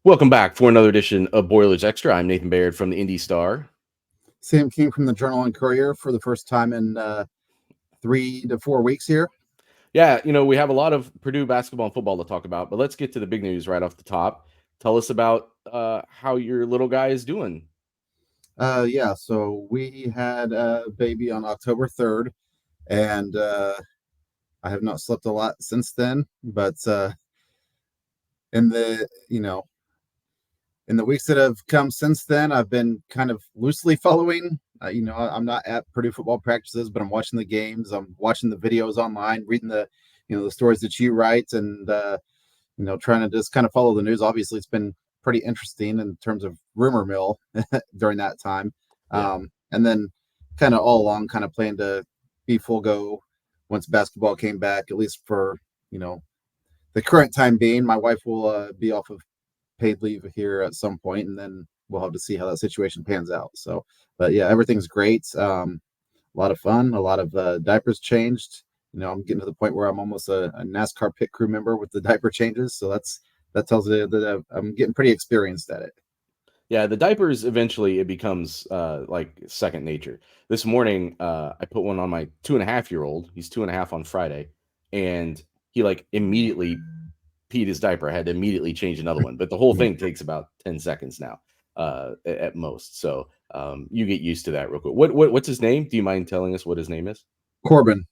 Welcome back for another edition of Boilers Extra. I'm Nathan Baird from the Indy Star. Sam King from the Journal and Courier for the first time in 3 to 4 weeks here. Yeah, we have a lot of Purdue basketball and football to talk about, but let's get to the big news right off the top. Tell us about how your little guy is doing. So we had a baby on October 3rd, and I have not slept a lot since then. But in the in the weeks that have come since then, I've been kind of loosely following. I'm not at Purdue football practices, but I'm watching the games. I'm watching the videos online, reading the stories that you write, and trying to just kind of follow the news. Obviously, it's been pretty interesting in terms of rumor mill during that time. Yeah. And then kind of all along, kind of plan to be full go once basketball came back, at least for, the current time being. My wife will be off of paid leave here at some point, and then we'll have to see how that situation pans out. So, but yeah, everything's great. A lot of fun, a lot of diapers changed. I'm getting to the point where I'm almost a NASCAR pit crew member with the diaper changes. So that tells you that I'm getting pretty experienced at it. Yeah, the diapers, eventually it becomes like second nature. This morning, I put one on my 2.5-year-old. He's 2.5 on Friday, and he immediately peed his diaper. I had to immediately change another one, but the whole thing takes about 10 seconds now at most. So you get used to that real quick. What's his name? Do you mind telling us what his name is? Corbin.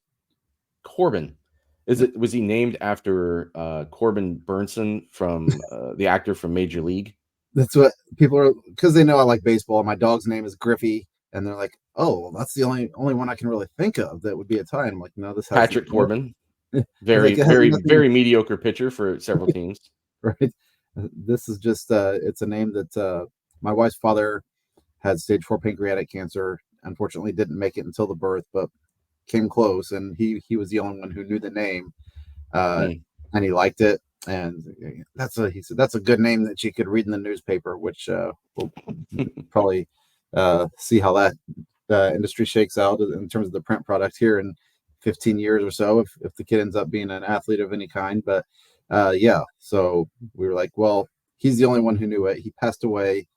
Was he named after Corbin Burnson from the actor from Major League? That's what people are, because they know I like baseball. My dog's name is Griffey, and they're like, "Oh, well, that's the only one I can really think of that would be Italian." I'm like, no, this has Patrick Corbin. Very, like, very, very mediocre pitcher for several teams. Right. This is just it's a name that my wife's father had stage 4 pancreatic cancer. Unfortunately, didn't make it until the birth, but came close, and he was the only one who knew the name, and he liked it. And he said that's a good name that you could read in the newspaper, which we'll probably see how that industry shakes out in terms of the print product here in 15 years or so, if the kid ends up being an athlete of any kind. But so we were like, well, he's the only one who knew it. He passed away.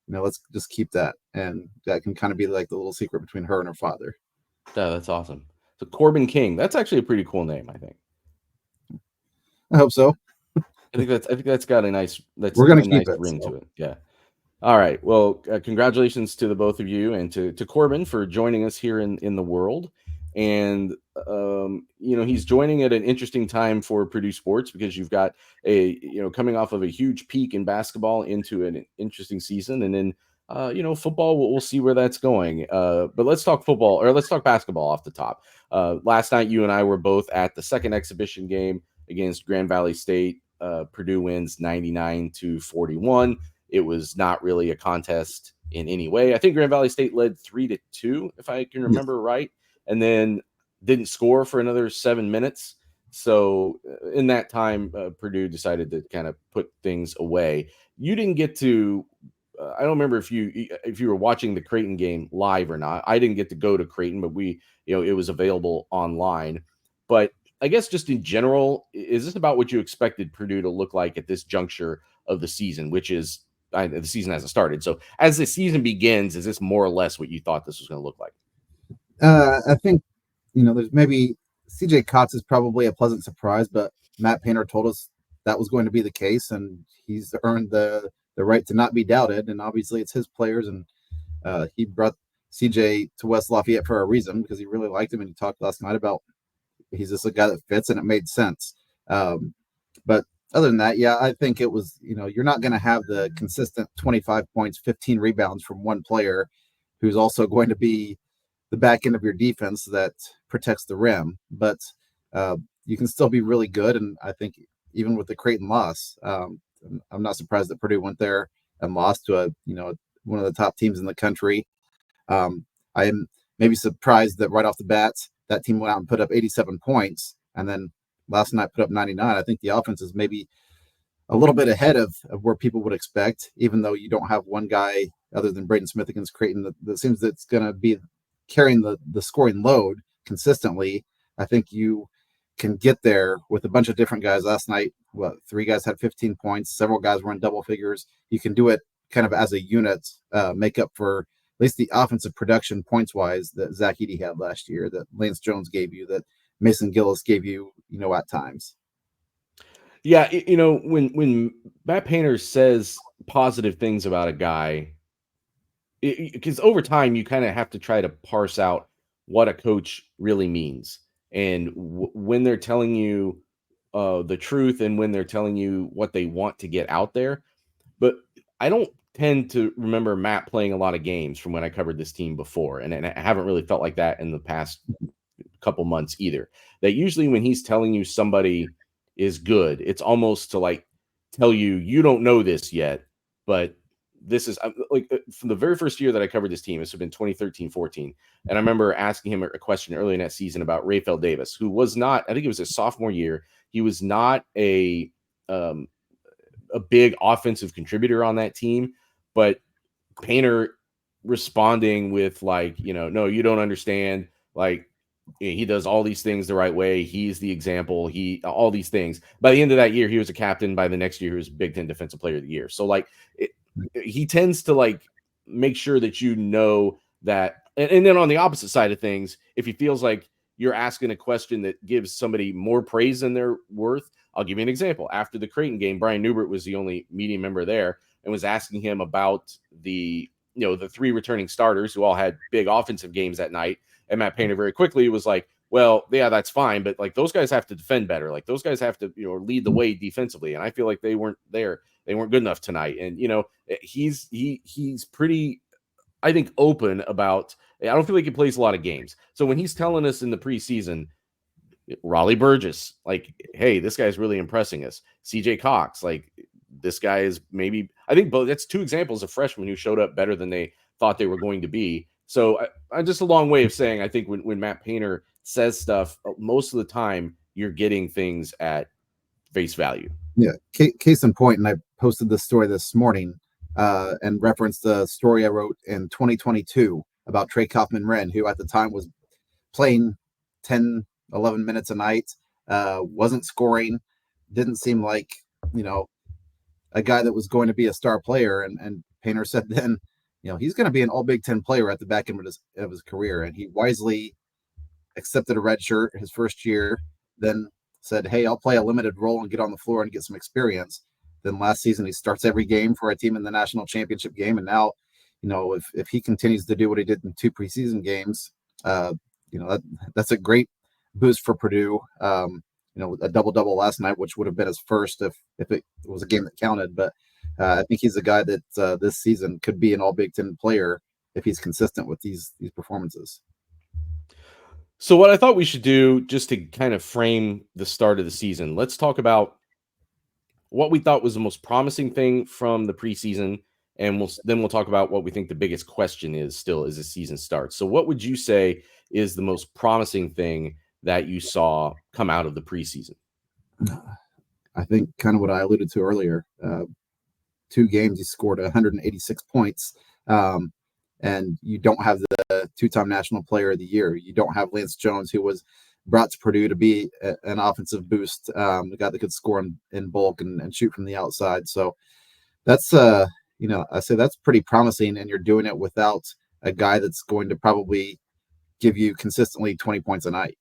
Let's just keep that, and that can kind of be like the little secret between her and her father. Yeah, that's awesome. So Corbin King, that's actually a pretty cool name, I think. I hope so. I think that's got a nice We're gonna keep it, ring to it. Yeah. All right. Well, congratulations to the both of you, and to Corbin for joining us here in the world. And he's joining at an interesting time for Purdue sports, because you've got coming off of a huge peak in basketball into an interesting season, and then football. We'll see where that's going. But let's talk football, or let's talk basketball off the top. Last night, you and I were both at the second exhibition game against Grand Valley State. Purdue wins 99-41. It was not really a contest in any way. I think Grand Valley State led 3-2, if I can remember right, and then didn't score for another 7 minutes. So in that time, Purdue decided to kind of put things away. You didn't get to. I don't remember if you were watching the Creighton game live or not. I didn't get to go to Creighton, but it was available online. But I guess just in general, is this about what you expected Purdue to look like at this juncture of the season, which is the season hasn't started. So as the season begins, is this more or less what you thought this was going to look like? I think, there's maybe CJ Kotz is probably a pleasant surprise, but Matt Painter told us that was going to be the case, and he's earned the right to not be doubted. And obviously it's his players, and he brought CJ to West Lafayette for a reason, because he really liked him, and he talked last night about he's just a guy that fits, and it made sense. But other than that, yeah, I think it was, you're not going to have the consistent 25 points, 15 rebounds from one player who's also going to be the back end of your defense that protects the rim. But you can still be really good. And I think even with the Creighton loss, I'm not surprised that Purdue went there and lost to one of the top teams in the country. I am maybe surprised that right off the bat, that team went out and put up 87 points, and then last night put up 99. I think the offense is maybe a little bit ahead of where people would expect, even though you don't have one guy other than Braden Smith against Creighton that seems that's going to be carrying the scoring load consistently. I think you can get there with a bunch of different guys. Last night, three guys had 15 points, several guys were in double figures. You can do it kind of as a unit, make up for at least the offensive production points wise that Zach Edey had last year, that Lance Jones gave you, that Mason Gillis gave you, at times. Yeah, when Matt Painter says positive things about a guy, because over time you kind of have to try to parse out what a coach really means, and when they're telling you the truth, and when they're telling you what they want to get out there. But I don't tend to remember Matt playing a lot of games from when I covered this team before, and I haven't really felt like that in the past couple months either. That usually when he's telling you somebody is good, it's almost to like tell you you don't know this yet, but this is like from the very first year that I covered this team. This would have been 2013-14, and I remember asking him a question early in that season about Rafael Davis, who was not. I think it was his sophomore year. He was not a big offensive contributor on that team, but Painter responding with like, no, you don't understand. Like, he does all these things the right way. He's the example. All these things. By the end of that year, he was a captain. By the next year, he was Big Ten Defensive Player of the Year. So like, he tends to like make sure that that. And then on the opposite side of things, if he feels like you're asking a question that gives somebody more praise than they're worth, I'll give you an example. After the Creighton game, Brian Newbert was the only media member there and was asking him about the three returning starters who all had big offensive games that night. And Matt Painter very quickly was like, well, yeah, that's fine, but like those guys have to defend better. Like those guys have to, lead the way defensively. And I feel like they weren't there. They weren't good enough tonight. And he's pretty, I think, open about. I don't feel like he plays a lot of games. So when he's telling us in the preseason, Raleigh Burgess, like, hey, this guy's really impressing us. CJ Cox, like, this guy is maybe, I think both. That's two examples of freshmen who showed up better than they thought they were going to be. So I'm just a long way of saying, I think when Matt Painter says stuff, most of the time you're getting things at face value. Yeah, case in point, and I posted this story this morning and referenced the story I wrote in 2022 about Trey Kaufman-Renn, who at the time was playing 10, 11 minutes a night, wasn't scoring, didn't seem like, a guy that was going to be a star player. And Painter said then, he's going to be an all Big Ten player at the back end of his career. And he wisely accepted a red shirt his first year, then said, hey, I'll play a limited role and get on the floor and get some experience. Then last season, he starts every game for a team in the national championship game. And now, if he continues to do what he did in 2 preseason games, that's a great boost for Purdue. A double-double last night, which would have been his first if it was a game that counted. But I think he's a guy that this season could be an all Big Ten player if he's consistent with these performances. So what I thought we should do, just to kind of frame the start of the season, let's talk about what we thought was the most promising thing from the preseason, and we'll talk about what we think the biggest question is still as the season starts. So what would you say is the most promising thing that you saw come out of the preseason? I think kind of what I alluded to earlier. 2 games, he scored 186 points. And you don't have the 2-time National Player of the Year. You don't have Lance Jones, who was brought to Purdue to be an offensive boost, the guy that could score in bulk and shoot from the outside. So that's, I say that's pretty promising, and you're doing it without a guy that's going to probably give you consistently 20 points a night.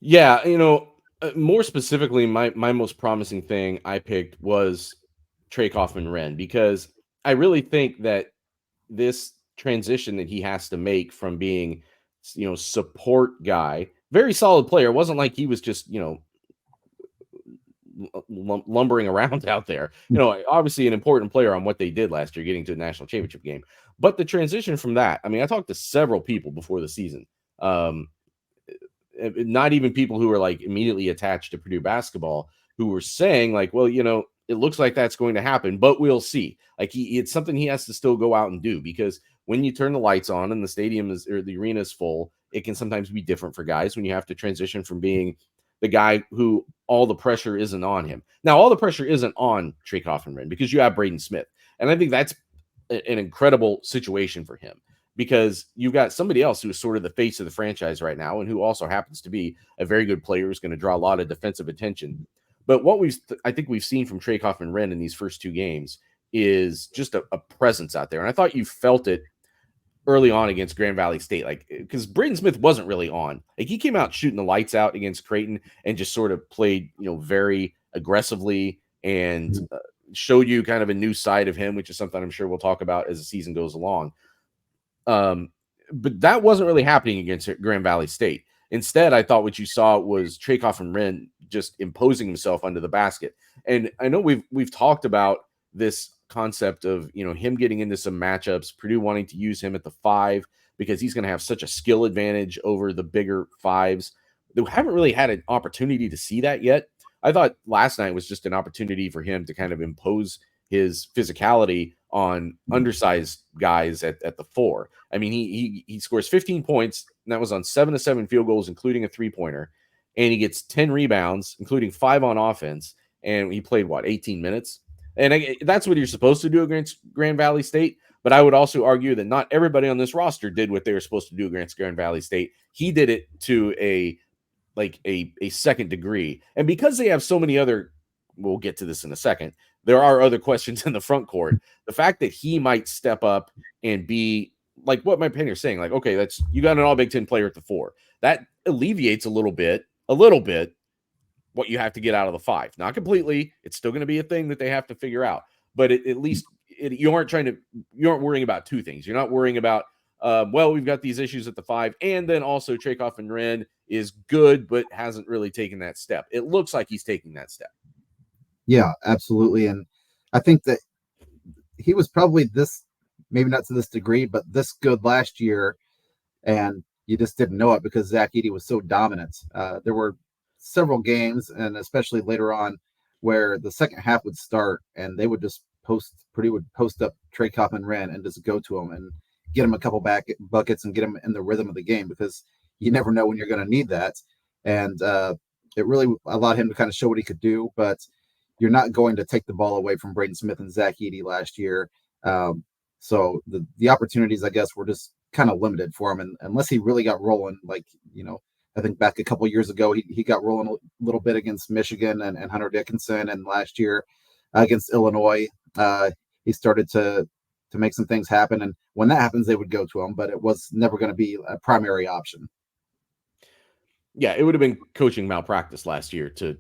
Yeah, more specifically, my most promising thing I picked was Trey Kaufman-Renn, because I really think that this transition that he has to make from being, support guy, very solid player. It wasn't like he was just, lumbering around out there. Obviously an important player on what they did last year, getting to the national championship game. But the transition from that, I mean, I talked to several people before the season, not even people who are like immediately attached to Purdue basketball, who were saying like, well, it looks like that's going to happen, but we'll see. Like it's something he has to still go out and do, because when you turn the lights on and the stadium or the arena is full, it can sometimes be different for guys when you have to transition from being the guy who all the pressure isn't on him. Now, all the pressure isn't on Trey Kaufman-Renn because you have Braden Smith. And I think that's an incredible situation for him. because you've got somebody else who is sort of the face of the franchise right now and who also happens to be a very good player who's going to draw a lot of defensive attention. But what I think we've seen from Trey Kaufman-Renn in these first two games is just a presence out there. And I thought you felt it early on against Grand Valley State, like, because Braden Smith wasn't really on. Like, he came out shooting the lights out against Creighton and just sort of played, very aggressively and showed you kind of a new side of him, which is something I'm sure we'll talk about as the season goes along. But that wasn't really happening against Grand Valley State. Instead, I thought what you saw was Trey Kaufman-Renn just imposing himself under the basket. And I know we've talked about this concept of, him getting into some matchups, Purdue wanting to use him at the 5 because he's going to have such a skill advantage over the bigger 5s. They haven't really had an opportunity to see that yet. I thought last night was just an opportunity for him to kind of impose his physicality on undersized guys at the 4. I mean, he scores 15 points, and that was on 7 of 7 field goals, including a 3-pointer, and he gets 10 rebounds, including 5 on offense, and he played, 18 minutes? And that's what you're supposed to do against Grand Valley State, but I would also argue that not everybody on this roster did what they were supposed to do against Grand Valley State. He did it to a second degree, and because they have so many other, we'll get to this in a second, there are other questions in the front court. The fact that he might step up and be like what Mike Painter's saying, like, okay, you got an all Big Ten player at the 4. That alleviates a little bit what you have to get out of the 5. Not completely. It's still going to be a thing that they have to figure out. But at least you aren't worrying about two things. You're not worrying about, we've got these issues at the 5, and then also Trey Kaufman-Renn is good, but hasn't really taken that step. It looks like he's taking that step. Yeah, absolutely. And I think that he was probably maybe not to this degree, but this good last year, and you just didn't know it because Zach Edey was so dominant. There were several games, and especially later on, where the second half would start and they would just Purdue would post up Trey Kaufman-Renn and just go to him and get him a couple back buckets and get him in the rhythm of the game, because you never know when you're going to need that. And it really allowed him to kind of show what he could do, but you're not going to take the ball away from Braden Smith and Zach Edey last year. So the opportunities, I guess, were just kind of limited for him. And unless he really got rolling, I think back a couple of years ago, he got rolling a little bit against Michigan and Hunter Dickinson. And last year against Illinois, he started to make some things happen. And when that happens, they would go to him, but it was never going to be a primary option. Yeah, it would have been coaching malpractice last year to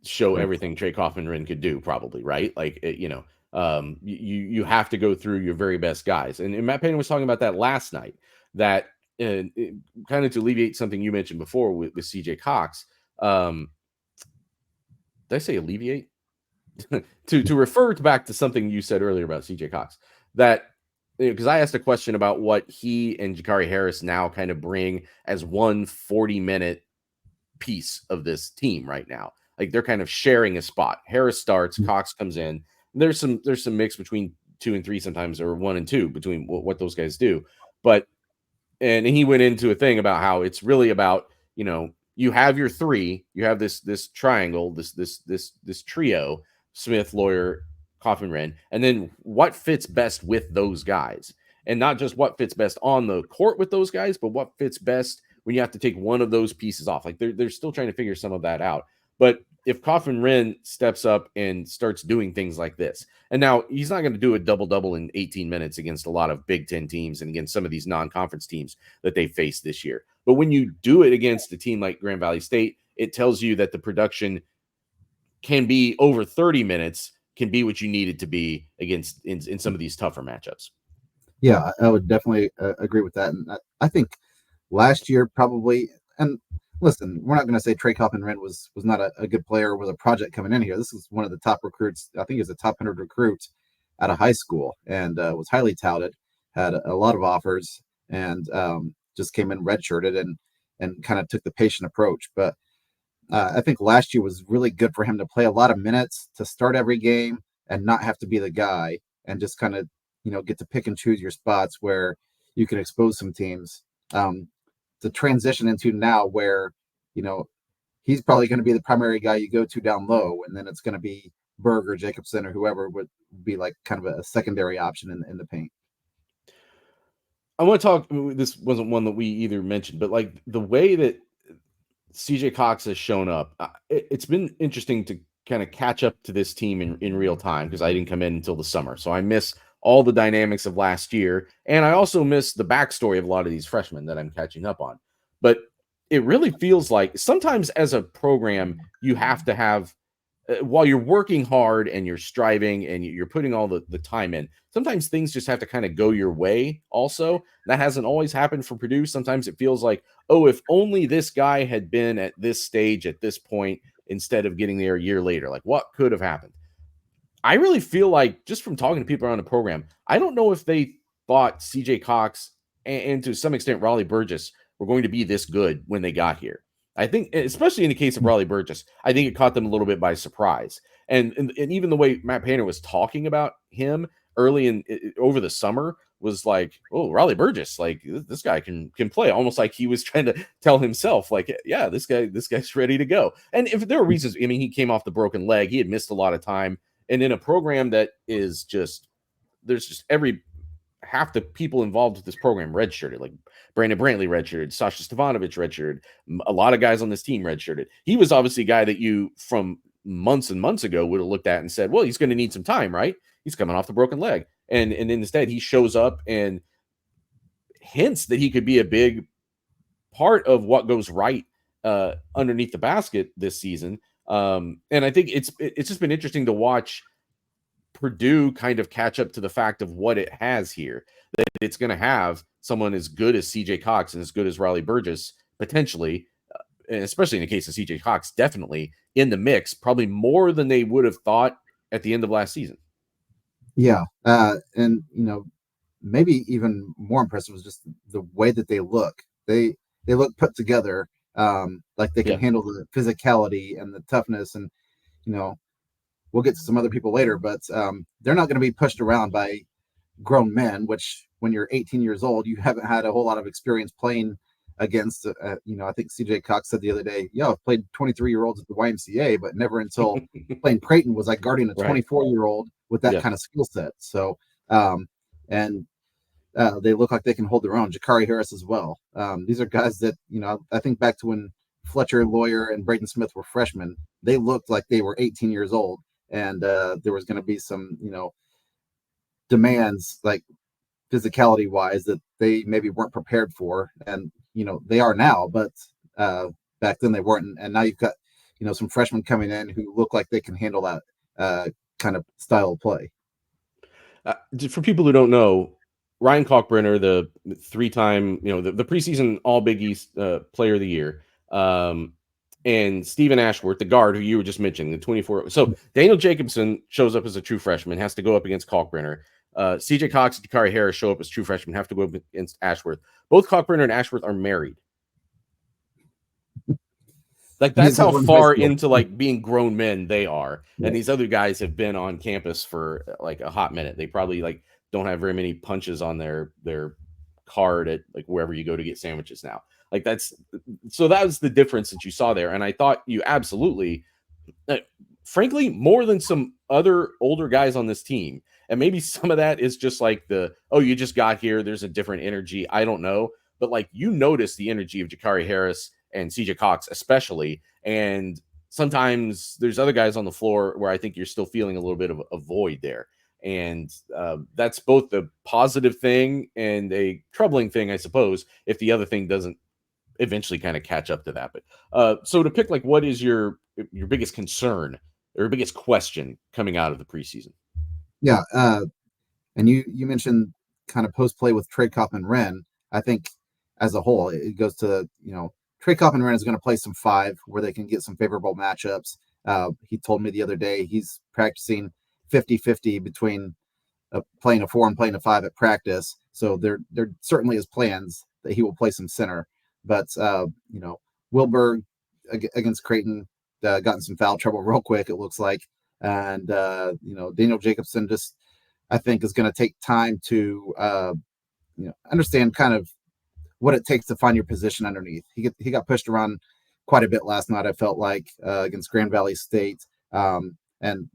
show everything Trey Kaufman-Renn could do, probably, right? Like, you have to go through your very best guys. And Matt Painter was talking about that last night, that kind of to alleviate something you mentioned before with CJ Cox. Did I say alleviate? to refer back to something you said earlier about CJ Cox, that because I asked a question about what he and Jakari Harris now kind of bring as one 40-minute piece of this team right now. Like, they're kind of sharing a spot. Harris starts, Cox comes in. There's some mix between 2 and 3 sometimes, or 1 and 2 between what those guys do. But and he went into a thing about how it's really about, you have your 3, you have this triangle, this trio, Smith, Lawyer, Kaufman-Renn, and then what fits best with those guys, and not just what fits best on the court with those guys, but what fits best when you have to take one of those pieces off. Like, they're still trying to figure some of that out. But if Kaufman-Renn steps up and starts doing things like this, and now he's not going to do a double-double in 18 minutes against a lot of Big Ten teams and against some of these non-conference teams that they faced this year. But when you do it against a team like Grand Valley State, it tells you that the production can be over 30 minutes, can be what you need it to be against in some of these tougher matchups. Yeah, I would definitely agree with that. And I think last year probably, and listen, we're not going to say Trey Kaufman-Renn was not a good player, was a project coming in here. This is one of the top recruits. I think he was a top 100 recruit out of high school, and was highly touted, had a lot of offers, and just came in redshirted and kind of took the patient approach. But I think last year was really good for him to play a lot of minutes, to start every game and not have to be the guy, and just kind of, get to pick and choose your spots where you can expose some teams. To transition into now where, he's probably going to be the primary guy you go to down low, and then it's going to be Berg or Jacobson or whoever would be like kind of a secondary option in the paint. I want to talk. This wasn't one that we either mentioned, but like the way that CJ Cox has shown up, it's been interesting to kind of catch up to this team in real time because I didn't come in until the summer. So I miss all the dynamics of last year. And I also miss the backstory of a lot of these freshmen that I'm catching up on. But it really feels like sometimes as a program, you have to have while you're working hard and you're striving and you're putting all the time in, sometimes things just have to kind of go your way also. That hasn't always happened for Purdue. Sometimes it feels like, oh, if only this guy had been at this stage at this point instead of getting there a year later, like what could have happened? I really feel like just from talking to people around the program, I don't know if they thought CJ Cox and to some extent Raleigh Burgess were going to be this good when they got here. I think, especially in the case of Raleigh Burgess, I think it caught them a little bit by surprise. And even the way Matt Painter was talking about him early in over the summer was like, oh, Raleigh Burgess, like this guy can play, almost like he was trying to tell himself, like, yeah, this guy's ready to go. And if there are reasons, I mean, he came off the broken leg, he had missed a lot of time, and in a program that is just there's just every half the people involved with this program redshirted, like Brandon Brantley redshirted, Sasha Stefanovic redshirted, a lot of guys on this team redshirted. He was obviously a guy that you from months and months ago would have looked at and said, well, he's going to need some time, right? He's coming off the broken leg. And instead he shows up and hints that he could be a big part of what goes right underneath the basket this season. And I think it's just been interesting to watch Purdue kind of catch up to the fact of what it has here, that it's going to have someone as good as CJ Cox and as good as Raleigh Burgess potentially, and especially in the case of CJ Cox, definitely in the mix, probably more than they would have thought at the end of last season. Yeah, and maybe even more impressive was just the way that they look. They look put together, like they can handle the physicality and the toughness, and we'll get to some other people later, but they're not going to be pushed around by grown men, which when you're 18 years old, you haven't had a whole lot of experience playing against. I think CJ Cox said the other day, yeah, I've played 23-year-olds at the YMCA, but never until playing Creighton was I guarding a 24-year-old with that kind of skill set. So, and they look like they can hold their own. Jakari Harris as well. These are guys that, I think back to when Fletcher Lawyer and Braden Smith were freshmen, they looked like they were 18 years old. And there was going to be some, demands like physicality wise that they maybe weren't prepared for. And, they are now, but back then they weren't. And now you've got, some freshmen coming in who look like they can handle that kind of style of play. For people who don't know, Ryan Kalkbrenner, the three-time, the preseason All Big East Player of the Year, and Stephen Ashworth, the guard who you were just mentioning, the 24. So Daniel Jacobson shows up as a true freshman, has to go up against Kalkbrenner. CJ Cox and Jakari Harris show up as true freshmen, have to go up against Ashworth. Both Kalkbrenner and Ashworth are married. Like that's how far into like being grown men they are. And these other guys have been on campus for like a hot minute. They probably like don't have very many punches on their card at like wherever you go to get sandwiches now. Like that was the difference that you saw there. And I thought you absolutely, frankly, more than some other older guys on this team. And maybe some of that is just like you just got here. There's a different energy. I don't know. But like you notice the energy of Jakari Harris and CJ Cox, especially. And sometimes there's other guys on the floor where I think you're still feeling a little bit of a void there. And that's both the positive thing and a troubling thing, I suppose, if the other thing doesn't eventually kind of catch up to that. But so to pick, like, what is your biggest concern or biggest question coming out of the preseason? Yeah. And you mentioned kind of post play with Trey Kopp and Wren. I think as a whole, it goes to, Trey Kopp and Wren is going to play some 5 where they can get some favorable matchups. He told me the other day he's practicing 50-50 between playing a 4 and playing a 5 at practice. So there certainly is plans that he will play some center. But, Wilberg against Creighton got in some foul trouble real quick, it looks like. And, Daniel Jacobson just, I think, is going to take time to, understand kind of what it takes to find your position underneath. He got pushed around quite a bit last night, I felt like, against Grand Valley State. And,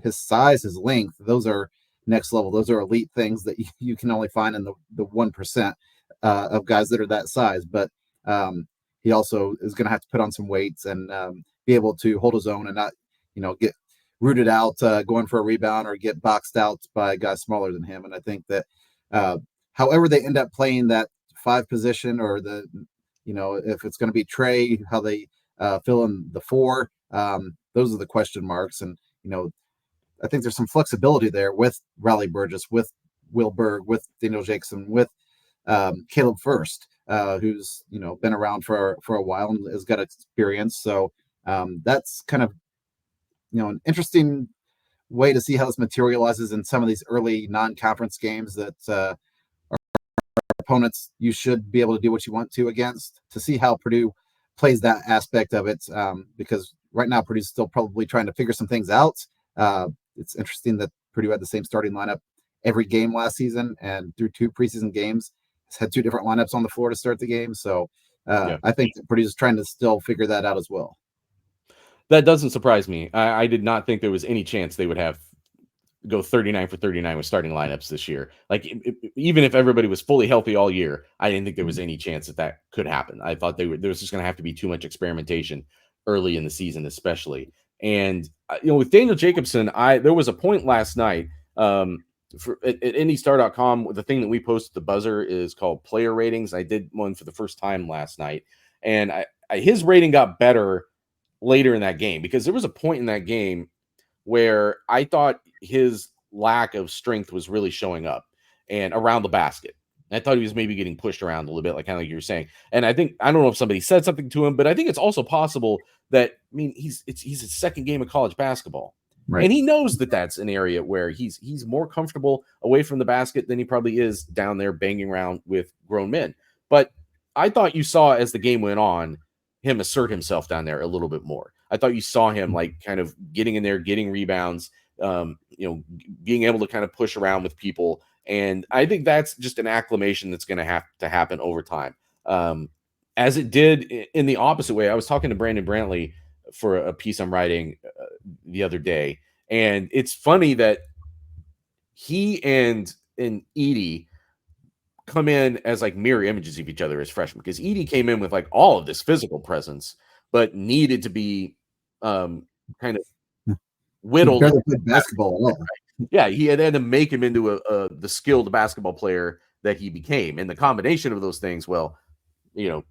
his size, his length, those are next level. Those are elite things that you can only find in the 1% of guys that are that size. But he also is going to have to put on some weights and be able to hold his own and not, get rooted out going for a rebound or get boxed out by guys smaller than him. And I think that however they end up playing that 5 position, or if it's going to be Trey, how they fill in the 4, those are the question marks. And I think there's some flexibility there with Riley Burgess, with Will Berg, with Daniel Jacobson, with Caleb First, who's been around for a while and has got experience. So that's kind of an interesting way to see how this materializes in some of these early non-conference games that our opponents you should be able to do what you want to against, to see how Purdue plays that aspect of it, because right now Purdue's still probably trying to figure some things out. It's interesting that Purdue had the same starting lineup every game last season, and through 2 preseason games has had 2 different lineups on the floor to start the game. So I think that Purdue is trying to still figure that out as well. That doesn't surprise me. I did not think there was any chance they would go 39 for 39 with starting lineups this year. Like, even if everybody was fully healthy all year, I didn't think there was any chance that could happen. I thought there was just going to have to be too much experimentation early in the season, especially. And with Daniel Jacobson, there was a point last night at IndyStar.com. The thing that we post at the buzzer is called player ratings. I did one for the first time last night, and his rating got better later in that game, because there was a point in that game where I thought his lack of strength was really showing up and around the basket. I thought he was maybe getting pushed around a little bit, kind of like you were saying. And I don't know if somebody said something to him, but I think it's also possible that, he's his second game of college basketball. Right. And he knows that that's an area where he's more comfortable away from the basket than he probably is down there banging around with grown men. But I thought you saw, as the game went on, him assert himself down there a little bit more. I thought you saw him kind of getting in there, getting rebounds, being able to kind of push around with people. And I think that's just an acclimation that's going to have to happen over time. As it did in the opposite way. I was talking to Brandon Brantley for a piece I'm writing the other day. And it's funny that he and Edey come in as mirror images of each other as freshmen, because Edey came in with all of this physical presence, but needed to be kind of whittled. He barely played basketball at all. Yeah, he had to make him into the skilled basketball player that he became, and the combination of those things,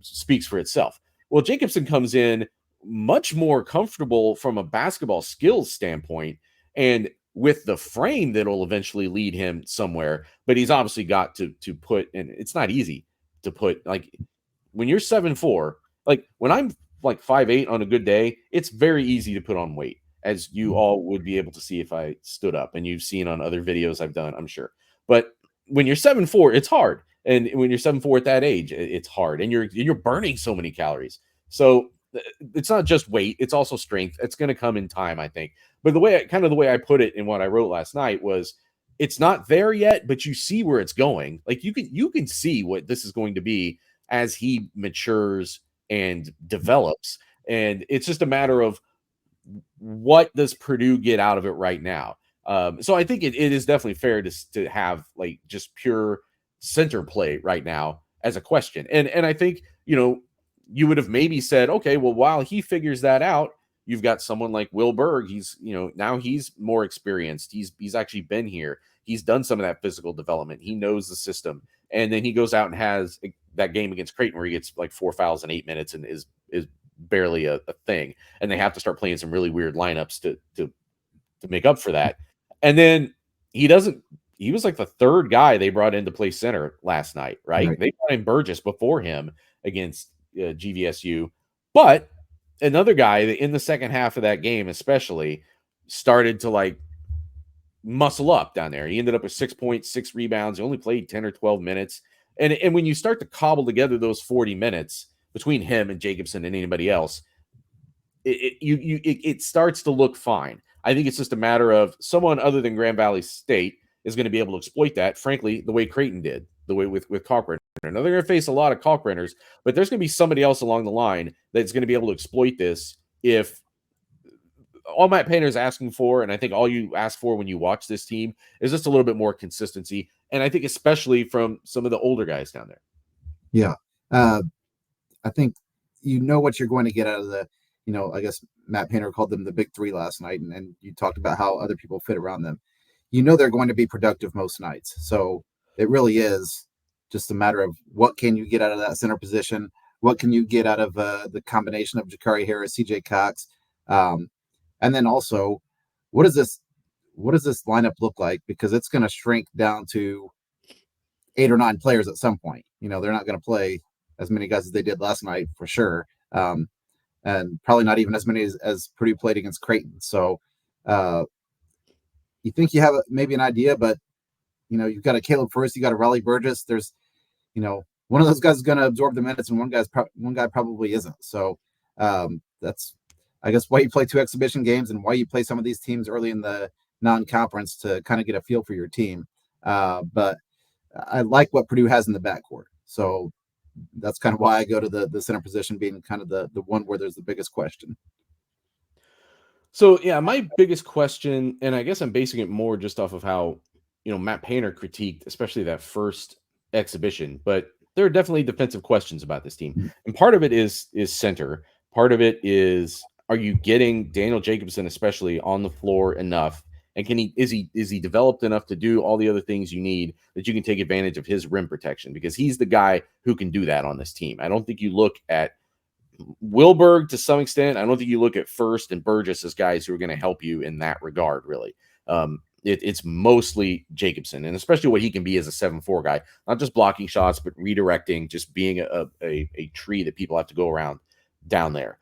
speaks for itself. Well, Jacobson comes in much more comfortable from a basketball skills standpoint, and with the frame that'll eventually lead him somewhere. But he's obviously got to put, and it's not easy to put, when you're 7'4", when I'm 5'8" on a good day, it's very easy to put on weight, as you all would be able to see if I stood up, and you've seen on other videos I've done, I'm sure. But when you're 7'4", it's hard. And when you're 7'4" at that age, it's hard, and you're burning so many calories. So it's not just weight, it's also strength. It's going to come in time, I think. But the way I put it in what I wrote last night was, it's not there yet, but you see where it's going. You can see what this is going to be as he matures and develops. And it's just a matter of, what does Purdue get out of it right now? So I think it is definitely fair to have just pure center play right now as a question. And I think, you would have maybe said, okay, well, while he figures that out, you've got someone like Will Berg. He's, now he's more experienced. He's actually been here. He's done some of that physical development. He knows the system. And then he goes out and has that game against Creighton where he gets 4 fouls in 8 minutes and is barely a thing. And they have to start playing some really weird lineups to make up for that. And then he was the third guy they brought in to play center last night, right? They brought in Burgess before him against GVSU. But another guy in the second half of that game especially started to muscle up down there. He ended up with 6 points, 6 rebounds. He only played 10 or 12 minutes. And when you start to cobble together those 40 minutes between him and Jacobson and anybody else, it starts to look fine. I think it's just a matter of someone other than Grand Valley State is going to be able to exploit that, frankly, the way Creighton did, the way with Cochran. Now, they're going to face a lot of Cochraners, but there's going to be somebody else along the line that's going to be able to exploit this if all Matt Painter is asking for, and I think all you ask for when you watch this team, is just a little bit more consistency. And I think especially from some of the older guys down there. Yeah. I think you know what you're going to get out of the, I guess Matt Painter called them the big three last night, and you talked about how other people fit around them. They're going to be productive most nights. So it really is just a matter of what can you get out of that center position? What can you get out of the combination of Jakari Harris, CJ Cox? And then also, what does this lineup look like? Because it's going to shrink down to 8 or 9 players at some point. They're not going to play as many guys as they did last night for sure. And probably not even as many as Purdue played against Creighton. So you think you have maybe an idea, but you've got a Caleb First, you got a Raleigh Burgess. There's, one of those guys is going to absorb the minutes, and one guy probably isn't. So that's, I guess, why you play 2 exhibition games and why you play some of these teams early in the non-conference to kind of get a feel for your team. But I like what Purdue has in the backcourt. So that's kind of why I go to the center position being kind of the one where there's the biggest question. So, yeah, my biggest question, and I guess I'm basing it more just off of how, Matt Painter critiqued, especially that first exhibition, but there are definitely defensive questions about this team. And part of it is center. Part of it is, are you getting Daniel Jacobson, especially, on the floor enough? And is he developed enough to do all the other things you need that you can take advantage of his rim protection? Because he's the guy who can do that on this team. I don't think you look at Wilberg to some extent. I don't think you look at First and Burgess as guys who are going to help you in that regard, really. It's mostly Jacobson, and especially what he can be as a 7-4 guy, not just blocking shots, but redirecting, just being a tree that people have to go around down there.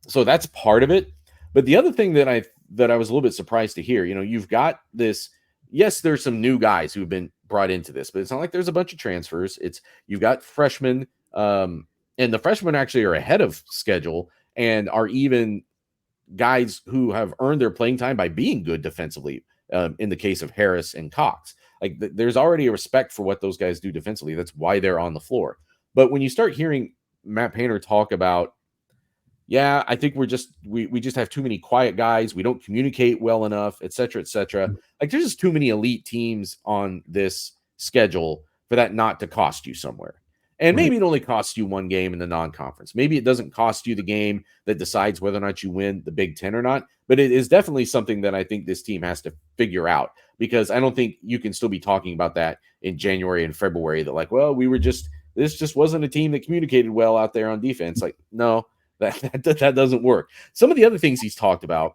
So that's part of it. But the other thing that I was a little bit surprised to hear, you've got this. Yes, there's some new guys who have been brought into this, but it's not like there's a bunch of transfers. You've got freshmen, and the freshmen actually are ahead of schedule and are even guys who have earned their playing time by being good defensively. In the case of Harris and Cox, there's already a respect for what those guys do defensively. That's why they're on the floor. But when you start hearing Matt Painter talk about, yeah, I think we just have too many quiet guys. We don't communicate well enough, et cetera, et cetera. There's just too many elite teams on this schedule for that not to cost you somewhere. And maybe it only costs you one game in the non-conference. Maybe it doesn't cost you the game that decides whether or not you win the Big Ten or not. But it is definitely something that I think this team has to figure out, because I don't think you can still be talking about that in January and February. That this just wasn't a team that communicated well out there on defense. No, that doesn't work. Some of the other things he's talked about,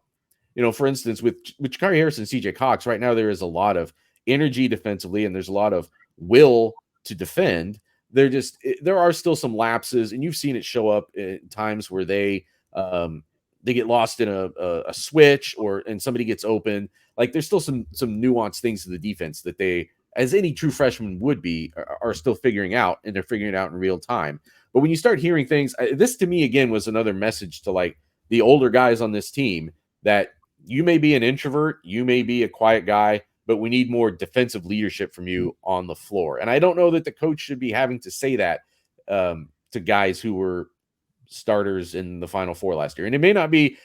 for instance, with Jakari Harris and CJ Cox, right now there is a lot of energy defensively, and there's a lot of will to defend. There are still some lapses, and you've seen it show up at times where they get lost in a switch and somebody gets open. There's still some nuanced things to the defense that they, as any true freshman would be, are still figuring out, and they're figuring it out in real time. But when you start hearing things, this to me again was another message to the older guys on this team, that you may be an introvert, you may be a quiet guy, but we need more defensive leadership from you on the floor. And I don't know that the coach should be having to say that to guys who were starters in the Final Four last year. And it may not be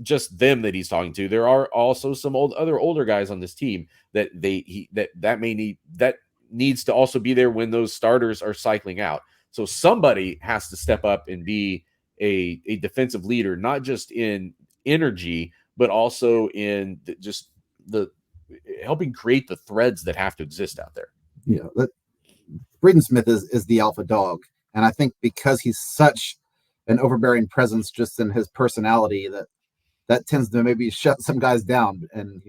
just them that he's talking to. There are also some other older guys on this team that needs to also be there when those starters are cycling out. So somebody has to step up and be a defensive leader, not just in energy, but also in the helping create the threads that have to exist out there. Yeah, Braden Smith is the alpha dog, and I think because he's such an overbearing presence just in his personality, that tends to maybe shut some guys down. And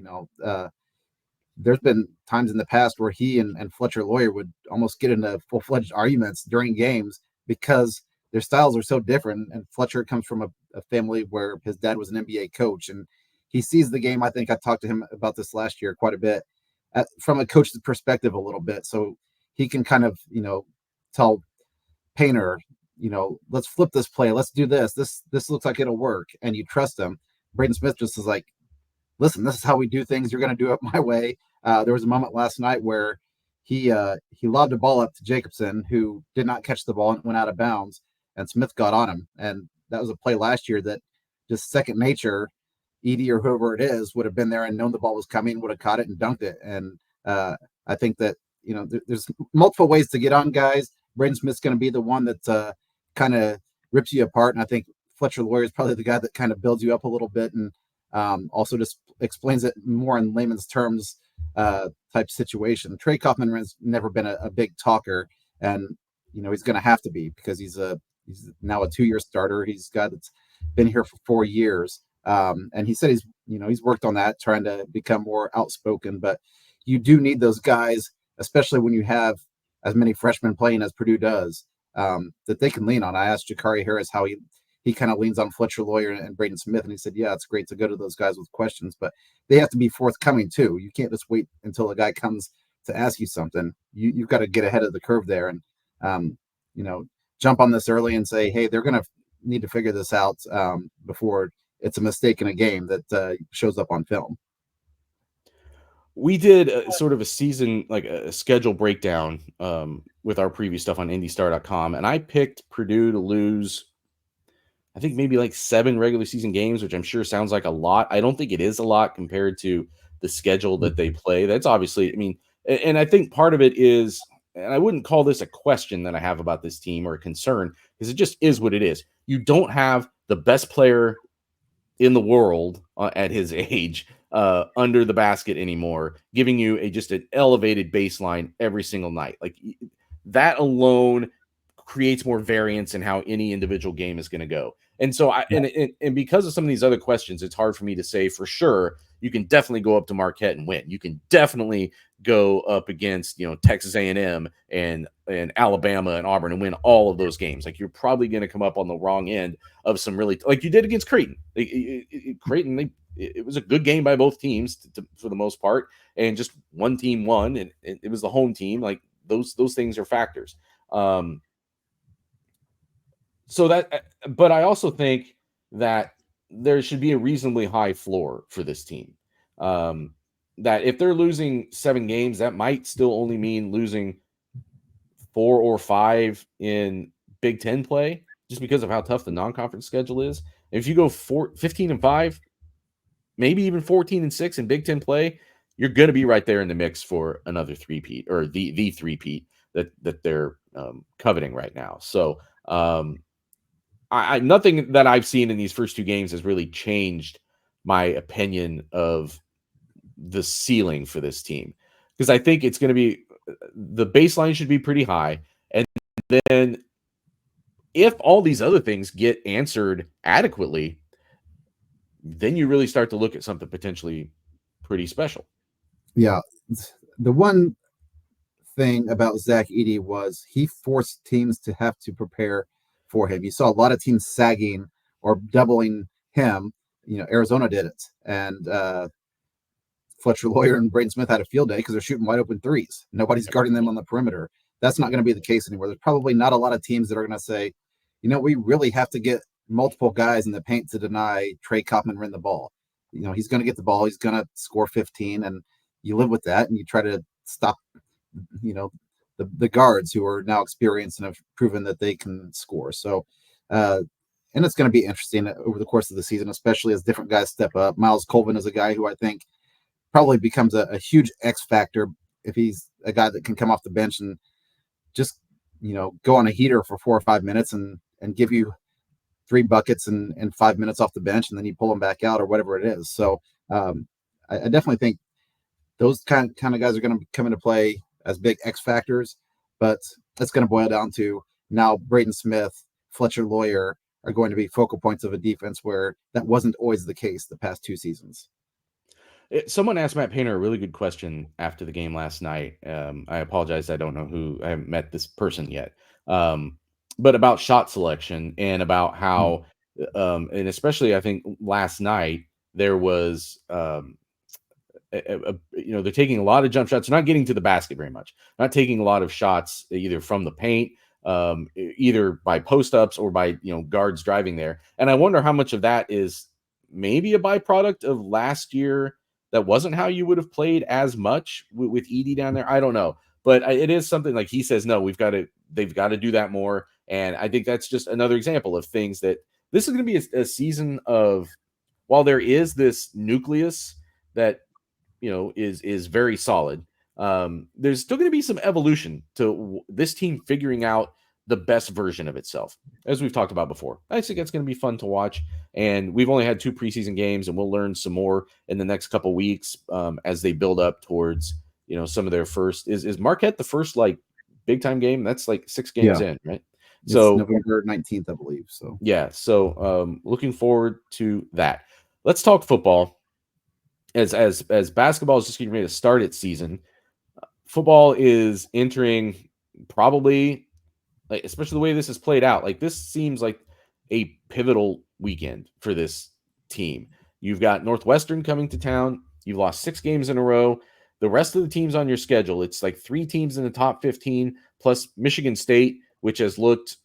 there's been times in the past where he and Fletcher Lawyer would almost get into full-fledged arguments during games because their styles are so different. And Fletcher comes from a family where his dad was an NBA coach, and he sees the game. I think I talked to him about this last year quite a bit from a coach's perspective a little bit. So he can kind of, tell Painter, let's flip this play. Let's do this. This looks like it'll work. And you trust him. Braden Smith just is like, listen, this is how we do things. You're going to do it my way. There was a moment last night where he lobbed a ball up to Jacobson, who did not catch the ball and went out of bounds, and Smith got on him. And that was a play last year that just second nature. Edie or whoever it is would have been there and known the ball was coming, would have caught it and dunked it. And I think that there's multiple ways to get on guys. Braden Smith's going to be the one that kind of rips you apart, and I think Fletcher Loyer is probably the guy that kind of builds you up a little bit and also just explains it more in layman's terms type situation. Trey Kaufman-Renn's never been a big talker, and he's going to have to be because he's now a 2-year starter. He's a guy that's been here for 4 years, and he said he's worked on that, trying to become more outspoken. But you do need those guys, especially when you have as many freshmen playing as Purdue does, that they can lean on. I asked Jakari Harris how he kind of leans on Fletcher Loyer and Braden Smith, and he said, yeah, it's great to go to those guys with questions, but they have to be forthcoming too. You can't just wait until a guy comes to ask you something. You've got to get ahead of the curve there and jump on this early and say, hey, they're going to need to figure this out before it's a mistake in a game that shows up on film. We did sort of a season, like a schedule breakdown with our previous stuff on IndyStar.com, and I picked Purdue to lose, I think maybe like 7 regular season games, which I'm sure sounds like a lot. I don't think it is a lot compared to the schedule that they play. That's obviously, I mean, and I think part of it is, and I wouldn't call this a question that I have about this team or a concern, because it just is what it is. You don't have the best player in the world at his age under the basket anymore, giving you just an elevated baseline every single night. Like that alone creates more variance in how any individual game is going to go. And so and because of some of these other questions, it's hard for me to say for sure. You can definitely go up to Marquette and win. You can definitely go up against, Texas A&M and Alabama and Auburn and win all of those games. Like you're probably going to come up on the wrong end of some really, like you did against Creighton. Creighton, it was a good game by both teams for the most part, and just one team won, and it was the home team. Like those things are factors. So that, but I also think that there should be a reasonably high floor for this team. That if they're losing 7 games, that might still only mean losing 4 or 5 in Big Ten play, just because of how tough the non-conference schedule is. And if you go 15-5, maybe even 14-6 in Big Ten play, you're going to be right there in the mix for another three-peat, or the three-peat that they're coveting right now. So nothing that I've seen in these first 2 games has really changed my opinion of the ceiling for this team, because I think it's going to be, the baseline should be pretty high. And then if all these other things get answered adequately, then you really start to look at something potentially pretty special. Yeah. The one thing about Zach Edey was he forced teams to have to prepare for him. You saw a lot of teams sagging or doubling him. Arizona did it, and Fletcher Loyer and Braden Smith had a field day because they're shooting wide open threes. Nobody's guarding them on the perimeter. That's not going to be the case anymore. There's probably not a lot of teams that are going to say, we really have to get multiple guys in the paint to deny Trey Kaufman-Renn the ball. He's going to get the ball. He's going to score 15, and you live with that, and you try to stop, the guards who are now experienced and have proven that they can score. So, and it's going to be interesting over the course of the season, especially as different guys step up. Miles Colvin is a guy who I think probably becomes a huge X factor if he's a guy that can come off the bench and just, go on a heater for 4 or 5 minutes and give you 3 buckets and 5 minutes off the bench, and then you pull them back out or whatever it is. So I definitely think those kind of guys are going to come into play as big X factors, but it's going to boil down to now Braden Smith, Fletcher Loyer are going to be focal points of a defense where that wasn't always the case the past 2 seasons. Someone asked Matt Painter a really good question after the game last night. I apologize, I don't know who, I haven't met this person yet. But about shot selection and about how, and especially I think last night there was, they're taking a lot of jump shots. They're not getting to the basket very much. Not taking a lot of shots either from the paint, either by post ups or by guards driving there. And I wonder how much of that is maybe a byproduct of last year. That wasn't how you would have played as much with Edey down there. I don't know, but it is something like he says, no, they've got to do that more. And I think that's just another example of things that this is going to be a season of, while there is this nucleus that is very solid, there's still going to be some evolution to this team figuring out the best version of itself, as we've talked about before. I think it's going to be fun to watch, and we've only had 2 preseason games, and we'll learn some more in the next couple weeks as they build up towards some of their first. Is Marquette the first like big time game? That's like 6 games in, right? It's So November 19th, I believe. So yeah, so looking forward to that. Let's talk football. As basketball is just getting ready to start its season, football is entering probably, like, especially the way this is played out, like this seems like a pivotal weekend for this team. You've got Northwestern coming to town. You've lost 6 games in a row. The rest of the teams on your schedule, it's like 3 teams in the top 15 plus Michigan State, which has looked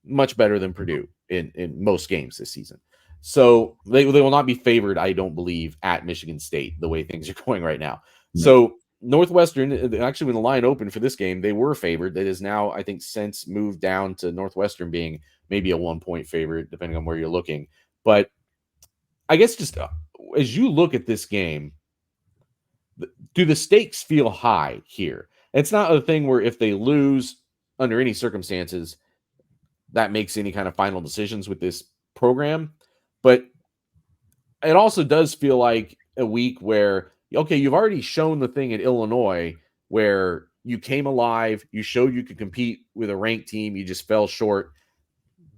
much better than Purdue in most games this season. So they will not be favored, I don't believe, at Michigan State the way things are going right now. no. So Northwestern, actually, when the line opened for this game, they were favored. That is now, I think, since moved down to Northwestern being maybe a 1-point favorite, depending on where you're looking. But I guess just as you look at this game, do the stakes feel high here? It's not a thing where if they lose under any circumstances, that makes any kind of final decisions with this program. But it also does feel like a week where, okay, you've already shown the thing at Illinois where you came alive, you showed you could compete with a ranked team, you just fell short.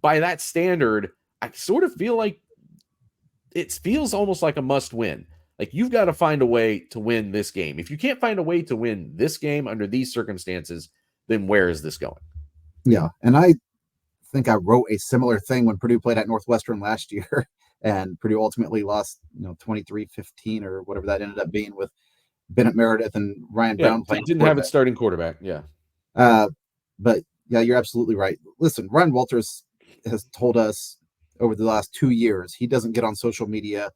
By that standard, I sort of feel like it feels almost like a must win. Like you've got to find a way to win this game. If you can't find a way to win this game under these circumstances, then where is this going? Yeah, and I think I wrote a similar thing when Purdue played at Northwestern last year, and Purdue ultimately lost, 23-15 or whatever that ended up being, with Bennett Meredith and Ryan Brown playing. Didn't have it starting quarterback. Yeah. But yeah, you're absolutely right. Listen, Ryan Walters has told us over the last 2 years he doesn't get on social media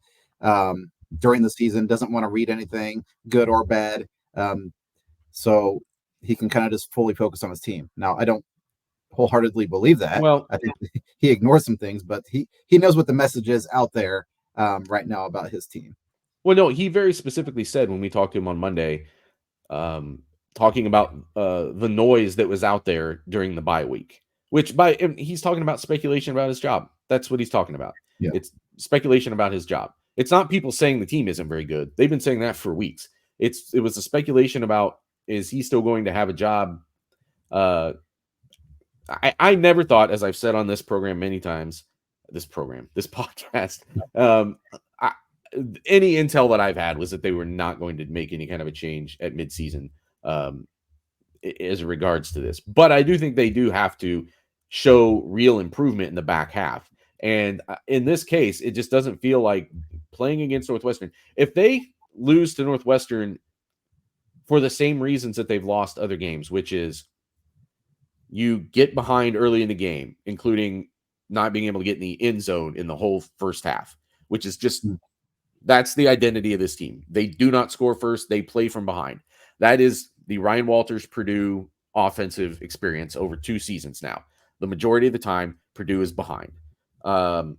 during the season, doesn't want to read anything, good or bad, so he can kind of just fully focus on his team. Now, I don't wholeheartedly believe that. Well, I think he ignores some things, but he knows what the message is out there right now about his team. Well, no, he very specifically said when we talked to him on Monday, talking about the noise that was out there during the bye week, which he's talking about speculation about his job. That's what he's talking about. Yeah. It's speculation about his job. It's not people saying the team isn't very good. They've been saying that for weeks. It was a speculation about, is he still going to have a job? I never thought, as I've said on this program many times, this podcast, any intel that I've had was that they were not going to make any kind of a change at midseason as regards to this. But I do think they do have to show real improvement in the back half. And in this case, it just doesn't feel like playing against Northwestern. If they lose to Northwestern for the same reasons that they've lost other games, which is you get behind early in the game, including not being able to get in the end zone in the whole first half, which is just, that's the identity of this team. They do not score first. They play from behind. That is the Ryan Walters Purdue offensive experience over 2 seasons now. The majority of the time, Purdue is behind. The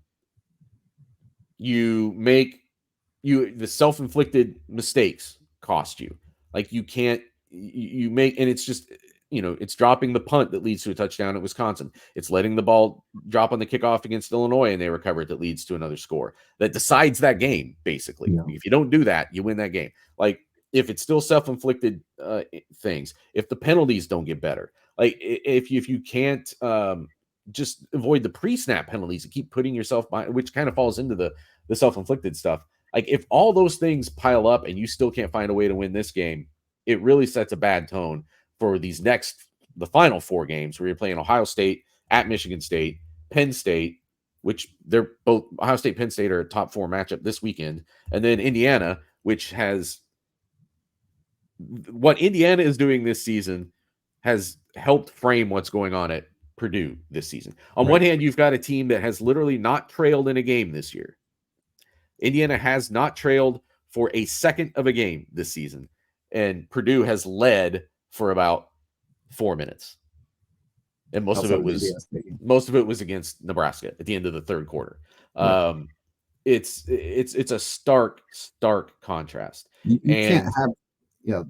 self-inflicted mistakes cost you. Like you can't, you make, and it's just, it's dropping the punt that leads to a touchdown at Wisconsin. It's letting the ball drop on the kickoff against Illinois and they recover it, that leads to another score that decides that game, basically. Yeah. If you don't do that, you win that game. Like if it's still self-inflicted things, if the penalties don't get better, like if you can't just avoid the pre-snap penalties and keep putting yourself behind, which kind of falls into the self-inflicted stuff. Like if all those things pile up and you still can't find a way to win this game, it really sets a bad tone for the final 4 games where you're playing Ohio State, at Michigan State, Penn State, which they're both, Ohio State, Penn State are a top 4 matchup this weekend. And then Indiana, which has, what Indiana is doing this season has helped frame what's going on at Purdue this season. On one hand, you've got a team that has literally not trailed in a game this year. Indiana has not trailed for a second of a game this season. And Purdue has led for about 4 minutes. And most of it was against Nebraska at the end of the third quarter. Right. it's a stark contrast. You can't And have, you know,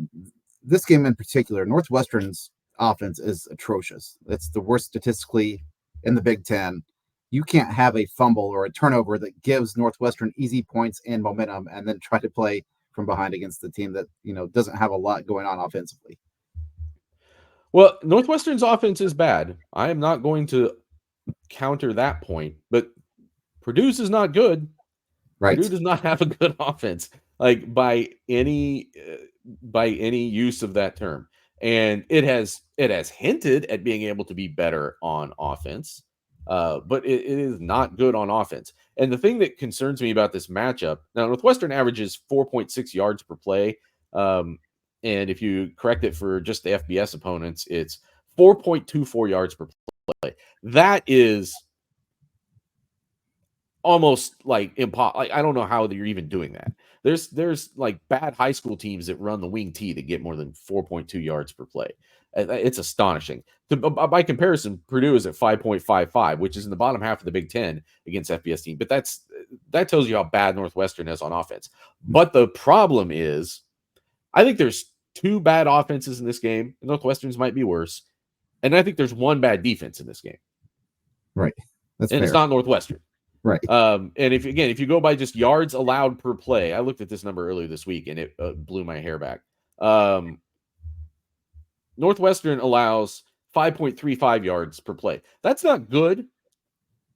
this game in particular. Northwestern's offense is atrocious. It's the worst statistically in the Big Ten. You can't have a fumble or a turnover that gives Northwestern easy points and momentum, and then try to play from behind against the team that doesn't have a lot going on offensively. well, Northwestern's offense is bad. I am not going to counter that point, but Purdue's is not good. Right. Purdue does not have a good offense, like by any use of that term, and it has hinted at being able to be better on offense, but it is not good on offense. And the thing that concerns me about this matchup now, Northwestern averages 4.6 yards per play, and if you correct it for just the FBS opponents, it's 4.24 yards per play. That is almost like impossible. Like, I don't know how you're even doing that. There's like bad high school teams that run the wing T that get more than 4.2 yards per play. It's astonishing. By comparison, Purdue is at 5.55, which is in the bottom half of the Big Ten against FBS team. But that tells you how bad Northwestern is on offense. But the problem is, I think there's two bad offenses in this game. Northwestern's might be worse, and I think there's one bad defense in this game. Right. That's and fair. It's not Northwestern. Right. And if you go by just yards allowed per play, I looked at this number earlier this week and it blew my hair back. Northwestern allows 5.35 yards per play. That's not good,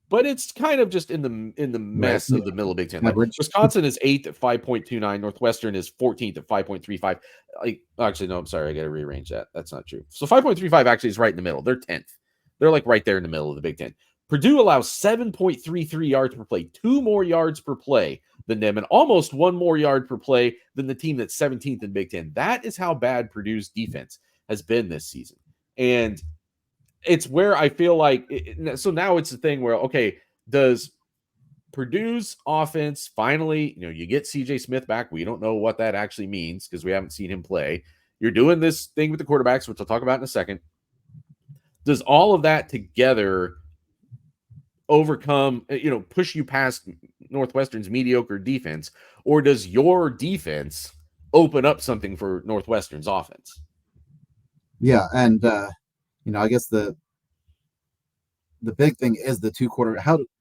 but it's kind of just in the mess of the middle of Big Ten. Like Wisconsin is 8th at 5.29. Northwestern is 14th at 5.35. Actually, no, I'm sorry, I got to rearrange that. That's not true. So 5.35 actually is right in the middle. They're 10th. They're like right there in the middle of the Big Ten. Purdue allows 7.33 yards per play, 2 more yards per play than them, and almost 1 more yard per play than the team that's 17th in Big Ten. That is how bad Purdue's defense has been this season. And it's where I feel like so now it's the thing where, okay, does Purdue's offense finally, you get CJ Smith back. We don't know what that actually means because we haven't seen him play. You're doing this thing with the quarterbacks, which I'll talk about in a second. Does all of that together overcome, push you past Northwestern's mediocre defense, or does your defense open up something for Northwestern's offense? Yeah, and I guess the big thing is the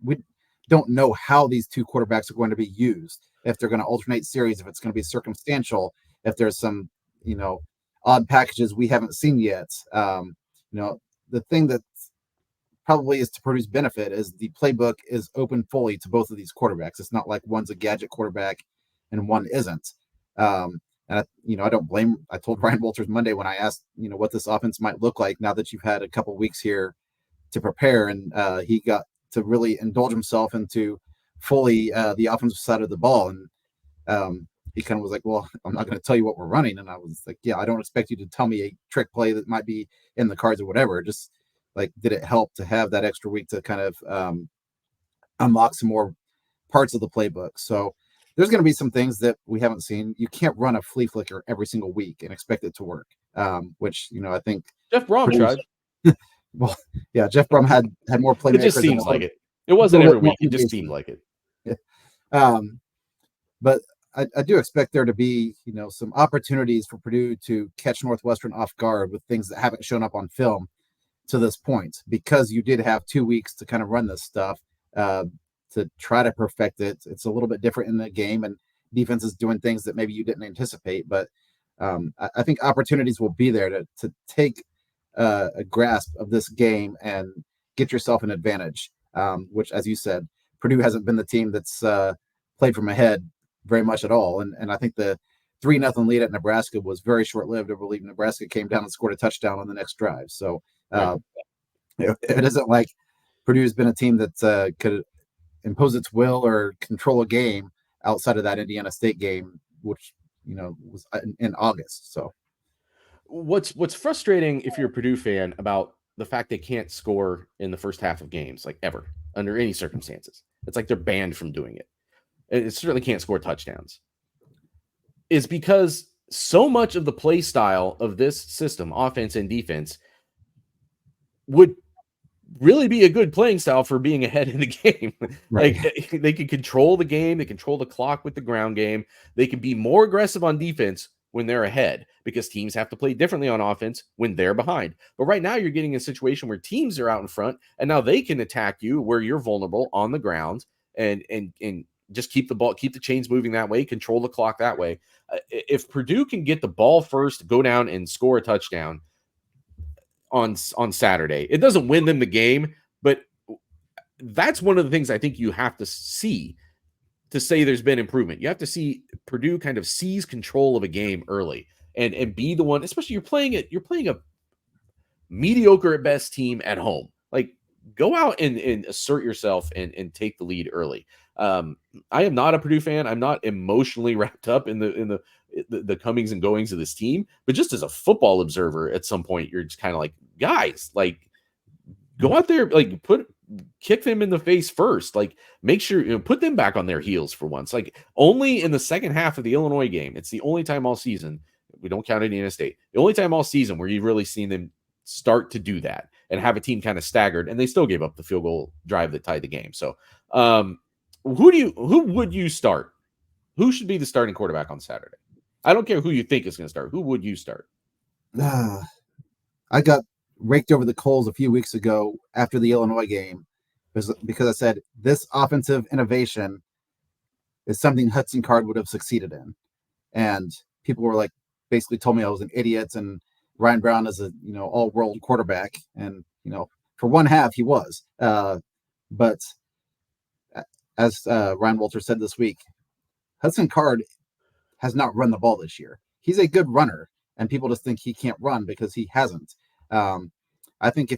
we don't know how these two quarterbacks are going to be used. If they're going to alternate series, if it's going to be circumstantial, if there's some odd packages we haven't seen yet. The thing that probably is to Purdue's benefit is the playbook is open fully to both of these quarterbacks. It's not like one's a gadget quarterback and one isn't. And I don't blame. I told Brian Walters Monday when I asked, what this offense might look like now that you've had a couple weeks here to prepare, and he got to really indulge himself into fully the offensive side of the ball. And he kind of was like, well, I'm not going to tell you what we're running. And I was like, yeah, I don't expect you to tell me a trick play that might be in the cards or whatever. Just like, did it help to have that extra week to kind of unlock some more parts of the playbook? So there's going to be some things that we haven't seen. You can't run a flea flicker every single week and expect it to work, which, I think Jeff Brom tried. Well, yeah, Jeff Brom had more playmakers. It just seems like it. It wasn't every week. It just seemed like it. Yeah. But I do expect there to be, some opportunities for Purdue to catch Northwestern off guard with things that haven't shown up on film to this point, because you did have 2 weeks to kind of run this stuff to try to perfect it. It's a little bit different in the game, and defense is doing things that maybe you didn't anticipate. But I think opportunities will be there to take a grasp of this game and get yourself an advantage, which, as you said, Purdue hasn't been the team that's played from ahead very much at all. And I think the 3-0 lead at Nebraska was very short-lived. I believe Nebraska came down and scored a touchdown on the next drive. So it isn't like Purdue's been a team that could impose its will or control a game outside of that Indiana State game, which was in August. So what's frustrating if you're a Purdue fan about the fact they can't score in the first half of games, like ever, under any circumstances. It's like they're banned from doing it. It certainly can't score touchdowns. Is because so much of the play style of this system, offense and defense, would really be a good playing style for being ahead in the game. Right. Like they can control the game, they control the clock with the ground game. They can be more aggressive on defense when they're ahead because teams have to play differently on offense when they're behind. But right now you're getting a situation where teams are out in front and now they can attack you where you're vulnerable on the ground and just keep the ball, keep the chains moving that way, control the clock that way. If Purdue can get the ball first, go down and score a touchdown on Saturday, it doesn't win them the game, but that's one of the things I think you have to see to say there's been improvement. You have to see Purdue kind of seize control of a game early and be the one, especially you're playing a mediocre at best team at home. Like go out and assert yourself and take the lead early. I am not a Purdue fan. I'm not emotionally wrapped up in the comings and goings of this team, but just as a football observer, at some point you're just kind of like, guys, like go out there, like kick them in the face first. Like make sure put them back on their heels for once. Like only in the second half of the Illinois game, it's the only time all season, we don't count Indiana State, the only time all season where you've really seen them start to do that and have a team kind of staggered, and they still gave up the field goal drive that tied the game. So who would you start? Who should be the starting quarterback on Saturday? I don't care who you think is going to start. Who would you start? I got raked over the coals a few weeks ago after the Illinois game because I said this offensive innovation is something Hudson Card would have succeeded in. And people were like, basically told me I was an idiot and Ryan Brown is a, all-world quarterback. And, for one half he was. But as Ryan Walter said this week, Hudson Card has not run the ball this year. He's a good runner, and people just think he can't run because he hasn't. I think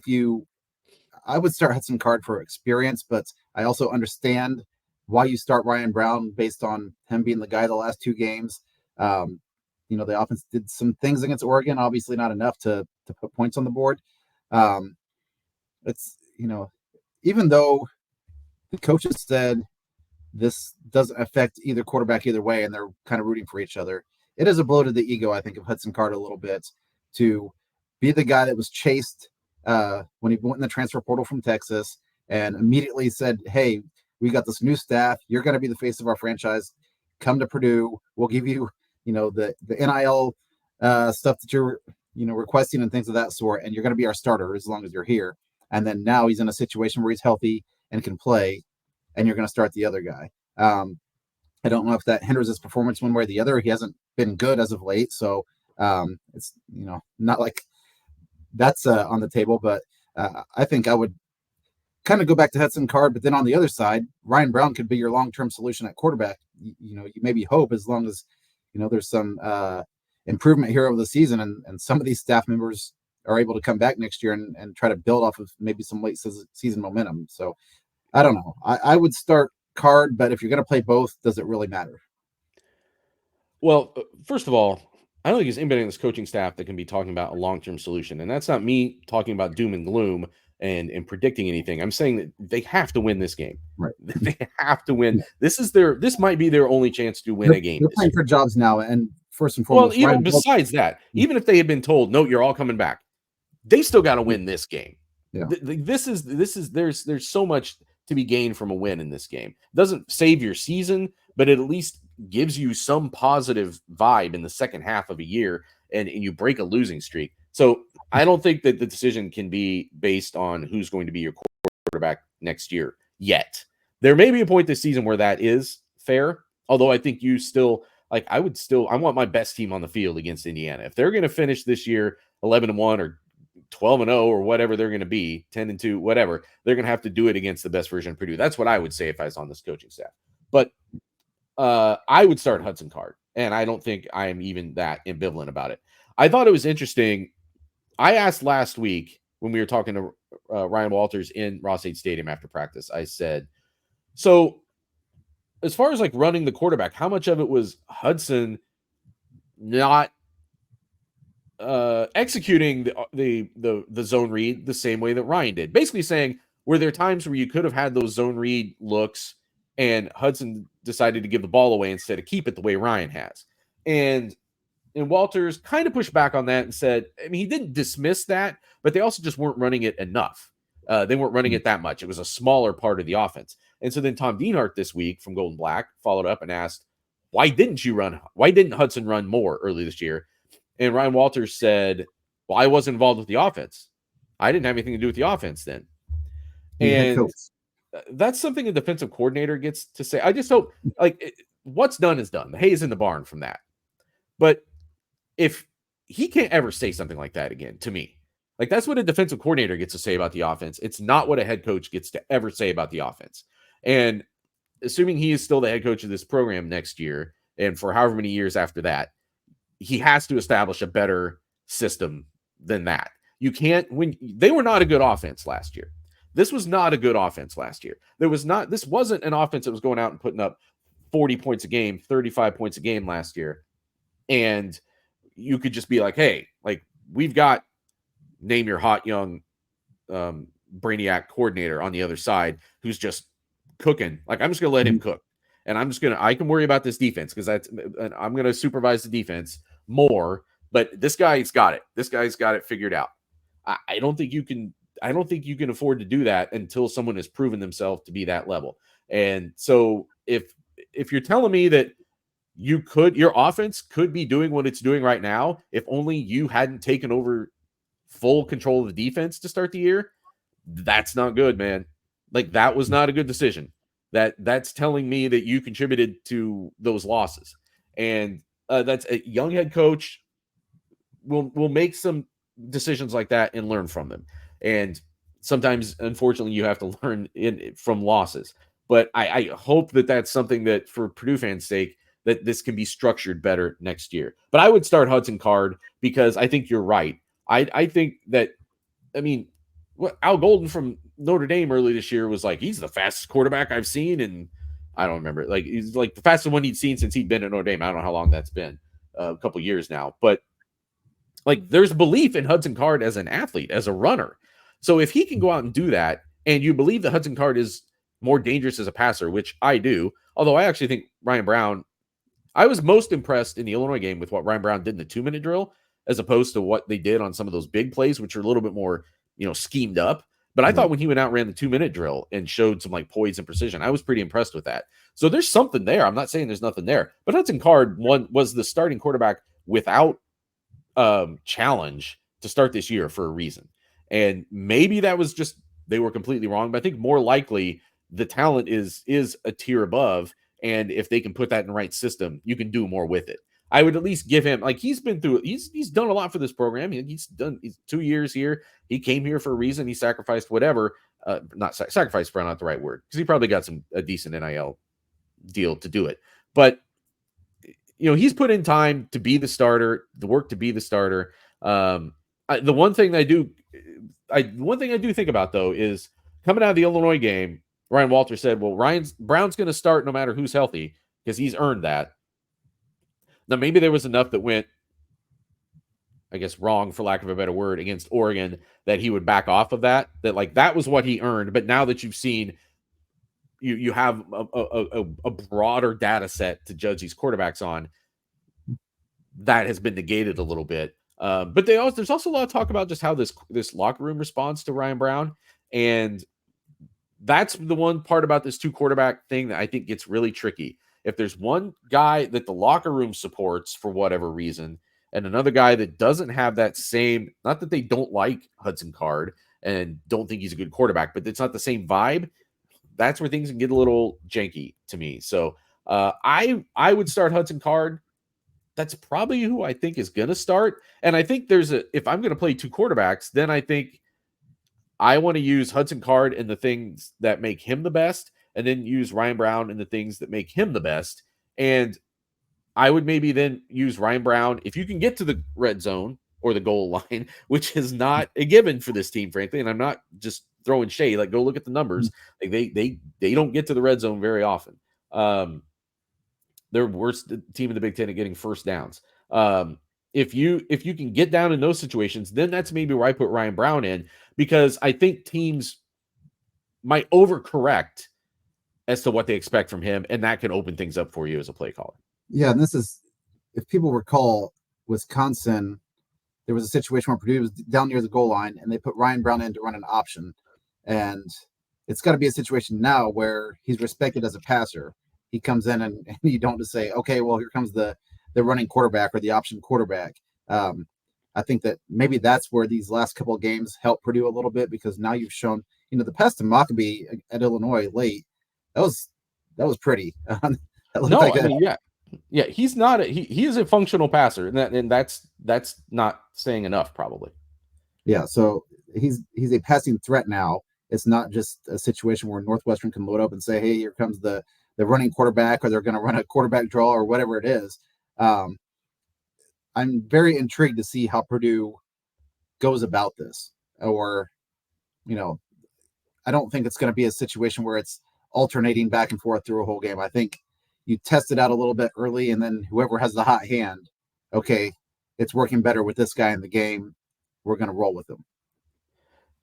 I would start Hudson Card for experience, but I also understand why you start Ryan Brown based on him being the guy the last two games. The offense did some things against Oregon, obviously not enough to put points on the board. It's, even though the coaches said this doesn't affect either quarterback either way, and they're kind of rooting for each other, it is a blow to the ego, I think, of Hudson Card a little bit to be the guy that was chased when he went in the transfer portal from Texas and immediately said, hey, we got this new staff. You're going to be the face of our franchise. Come to Purdue. We'll give you, the NIL stuff that you're, requesting and things of that sort. And you're going to be our starter as long as you're here. And then now he's in a situation where he's healthy and can play, and you're going to start the other guy. I don't know if that hinders his performance one way or the other. He hasn't been good as of late. So it's, not like that's on the table, but I think I would kind of go back to Hudson Card, but then on the other side, Ryan Brown could be your long-term solution at quarterback. You maybe hope, as long as, there's some improvement here over the season and some of these staff members are able to come back next year and try to build off of maybe some late season momentum. So I don't know. I would start Card, but if you're going to play both, does it really matter? Well, first of all, I don't think there's anybody in this coaching staff that can be talking about a long-term solution. And that's not me talking about doom and gloom and predicting anything. I'm saying that they have to win this game. Right. They have to win. Yeah. This might be their only chance to win a game. They're playing for jobs now. And first and foremost, well, even besides that, even if they had been told, no, you're all coming back, they still got to win this game. Yeah. There's so much to be gained from a win in this game. It doesn't save your season, but it at least gives you some positive vibe in the second half of a year, and you break a losing streak. So I don't think that the decision can be based on who's going to be your quarterback next year yet. There may be a point this season where that is fair, although I think you still, I want my best team on the field against Indiana. If they're going to finish this year 11-1 or 12-0 or whatever they're going to be, 10-2, whatever, they're going to have to do it against the best version of Purdue. That's what I would say if I was on this coaching staff. But I would start Hudson Card, and I don't think I am even that ambivalent about it. I thought it was interesting. I asked last week when we were talking to Ryan Walters in Ross-Ade Stadium after practice, I said, so as far as running the quarterback, how much of it was Hudson not executing the zone read the same way that Ryan did? Basically saying, were there times where you could have had those zone read looks and Hudson decided to give the ball away instead of keep it the way Ryan has? And Walters kind of pushed back on that and said, I mean, he didn't dismiss that, but they also just weren't running it enough. They weren't running it that much. It was a smaller part of the offense. And so then Tom Dienhart this week from Golden Black followed up and asked, why didn't Hudson run more early this year? And Ryan Walters said, well, I wasn't involved with the offense. I didn't have anything to do with the offense then. The head And coach. that's something a defensive coordinator gets to say. I just hope, what's done is done. The hay is in the barn from that. But if he can't ever say something like that again to me, like that's what a defensive coordinator gets to say about the offense. It's not what a head coach gets to ever say about the offense. And assuming he is still the head coach of this program next year, and for however many years after that, he has to establish a better system than that. You can't, when they were not a good offense last year. This was not a good offense last year. This wasn't an offense that was going out and putting up 40 points a game, 35 points a game last year. And you could just be like, hey, like we've got name your hot young brainiac coordinator on the other side who's just cooking. Like I'm just going to let him cook. And I can worry about this defense because I'm going to supervise the defense more, but this guy's got it. This guy's got it figured out. I don't think you can afford to do that until someone has proven themselves to be that level. And so if you're telling me that your offense could be doing what it's doing right now, if only you hadn't taken over full control of the defense to start the year, that's not good, man. Like that was not a good decision. That's telling me that you contributed to those losses. And that's a young head coach will make some decisions like that and learn from them. And sometimes, unfortunately, you have to learn from losses. But I hope that that's something that, for Purdue fans' sake, that this can be structured better next year. But I would start Hudson Card because I think you're right. I think that, I mean, Al Golden from Notre Dame early this year was like, he's the fastest quarterback I've seen. And I don't remember. Like, he's like the fastest one he'd seen since he'd been at Notre Dame. I don't know how long that's been, a couple years now. But like, there's belief in Hudson Card as an athlete, as a runner. So if he can go out and do that, and you believe that Hudson Card is more dangerous as a passer, which I do, although I actually think Ryan Brown, I was most impressed in the Illinois game with what Ryan Brown did in the 2-minute drill, as opposed to what they did on some of those big plays, which are a little bit more, schemed up. But I thought when he went out and ran the 2-minute drill and showed some like poise and precision, I was pretty impressed with that. So there's something there. I'm not saying there's nothing there, but Hudson Card was the starting quarterback without challenge to start this year for a reason. And maybe that was just, they were completely wrong, but I think more likely the talent is a tier above. And if they can put that in the right system, you can do more with it. I would at least give him, like, he's been through, he's done a lot for this program. He's 2 years here. He came here for a reason. He sacrificed whatever, not sacrificed, probably not the right word, because he probably got a decent NIL deal to do it. But he's put in time to be the starter, the work to be the starter. The one thing I do think about, though, is coming out of the Illinois game, Ryan Walter said, well, Brown's going to start no matter who's healthy because he's earned that. Now, maybe there was enough that went, I guess, wrong, for lack of a better word, against Oregon, that he would back off of that like that was what he earned. But now that you've seen, you have a broader data set to judge these quarterbacks on, that has been negated a little bit. But there's also a lot of talk about just how this locker room responds to Ryan Brown. And that's the one part about this 2 quarterback thing that I think gets really tricky. If there's one guy that the locker room supports for whatever reason, and another guy that doesn't have that same, not that they don't like Hudson Card and don't think he's a good quarterback, but it's not the same vibe, that's where things can get a little janky to me. So I would start Hudson Card. That's probably who I think is going to start. And I think if I'm going to play 2 quarterbacks, then I think I want to use Hudson Card in the things that make him the best, and then use Ryan Brown in the things that make him the best. And I would maybe then use Ryan Brown if you can get to the red zone or the goal line, which is not a given for this team, frankly. And I'm not just throwing shade. Like, go look at the numbers. Like, they don't get to the red zone very often. They're worst team in the Big Ten at getting first downs. If you can get down in those situations, then that's maybe where I put Ryan Brown in, because I think teams might overcorrect as to what they expect from him, and that can open things up for you as a play caller. Yeah, and this is, if people recall, Wisconsin, there was a situation where Purdue was down near the goal line, and they put Ryan Brown in to run an option, And it's got to be a situation now where he's respected as a passer. He comes in and you don't just say, okay, well, here comes the running quarterback or the option quarterback. I think that maybe that's where these last couple of games help Purdue a little bit, because now you've shown, the pass to Mockabee at Illinois late, that was pretty. That looked No, like I mean, yeah, he's not he is a functional passer, and that's not saying enough probably. yeah. So he's a passing threat now. It's not just a situation where Northwestern can load up and say, hey, here comes the running quarterback, or they're going to run a quarterback draw or whatever it is. I'm very intrigued to see how Purdue goes about this. Or, I don't think it's going to be a situation where it's alternating back and forth through a whole game. I think you test it out a little bit early, and then whoever has the hot hand, okay, it's working better with this guy in the game, we're going to roll with him.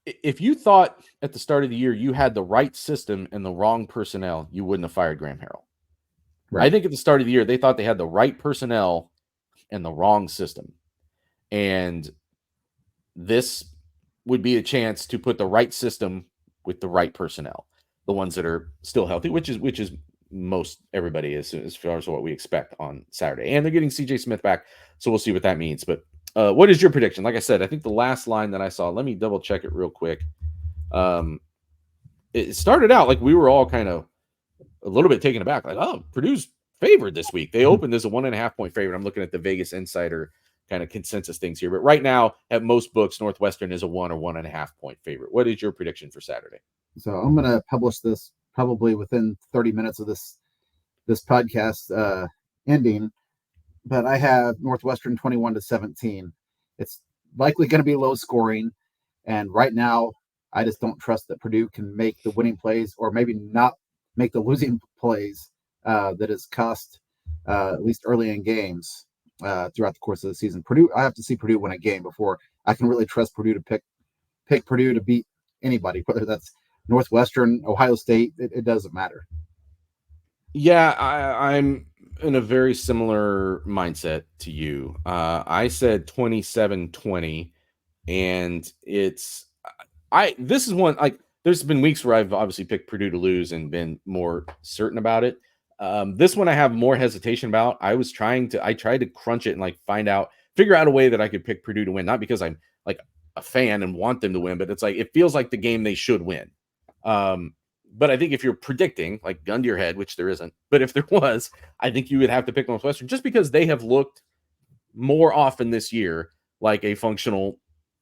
If you thought at the start of the year you had the right system and the wrong personnel, you wouldn't have fired Graham Harrell. Right. I think at the start of the year they thought they had the right personnel and the wrong system. And this would be a chance to put the right system with the right personnel, the ones that are still healthy, which is most everybody is, as far as what we expect on Saturday. And they're getting CJ Smith back, so we'll see what that means. But what is your prediction? Like I said, I think the last line that I saw, let me double check it real quick. It started out like we were all kind of a little bit taken aback, like, oh, Purdue's favored this week. They opened as a 1.5 point favorite. I'm looking at the Vegas Insider kind of consensus things here. But right now, at most books, Northwestern is a 1 or 1.5 point favorite. What is your prediction for Saturday? So I'm going to publish this probably within 30 minutes of this podcast ending. But I have Northwestern 21-17. It's likely going to be low scoring. And right now, I just don't trust that Purdue can make the winning plays, or maybe not make the losing plays that has cost, at least early in games, throughout the course of the season. Purdue, I have to see Purdue win a game before I can really trust Purdue to pick Purdue to beat anybody, whether that's Northwestern, Ohio State. It doesn't matter. Yeah, I'm in a very similar mindset to you. I said 27-20, and this is one, like, there's been weeks where I've obviously picked Purdue to lose and been more certain about it. This one I have more hesitation about. I tried to crunch it and figure out a way that I could pick Purdue to win, not because I'm like a fan and want them to win, but it's like, it feels like the game they should win. But I think if you're predicting, like, gun to your head, which there isn't, but if there was, I think you would have to pick Northwestern, just because they have looked more often this year like a functional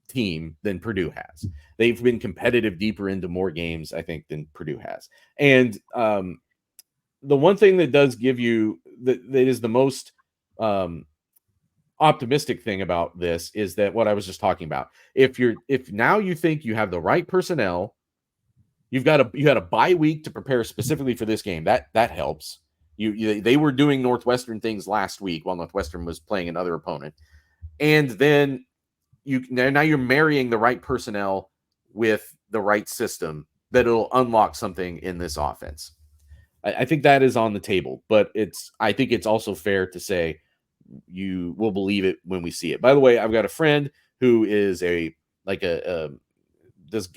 team than Purdue has. They've been competitive deeper into more games, I think, than Purdue has. And the one thing that does give you that is the most optimistic thing about this is that what I was just talking about. If now you think you have the right personnel, you had a bye week to prepare specifically for this game. That helps. They were doing Northwestern things last week while Northwestern was playing another opponent, and then now you're marrying the right personnel with the right system that'll unlock something in this offense. I think that is on the table, but I think it's also fair to say you will believe it when we see it. By the way, I've got a friend who is does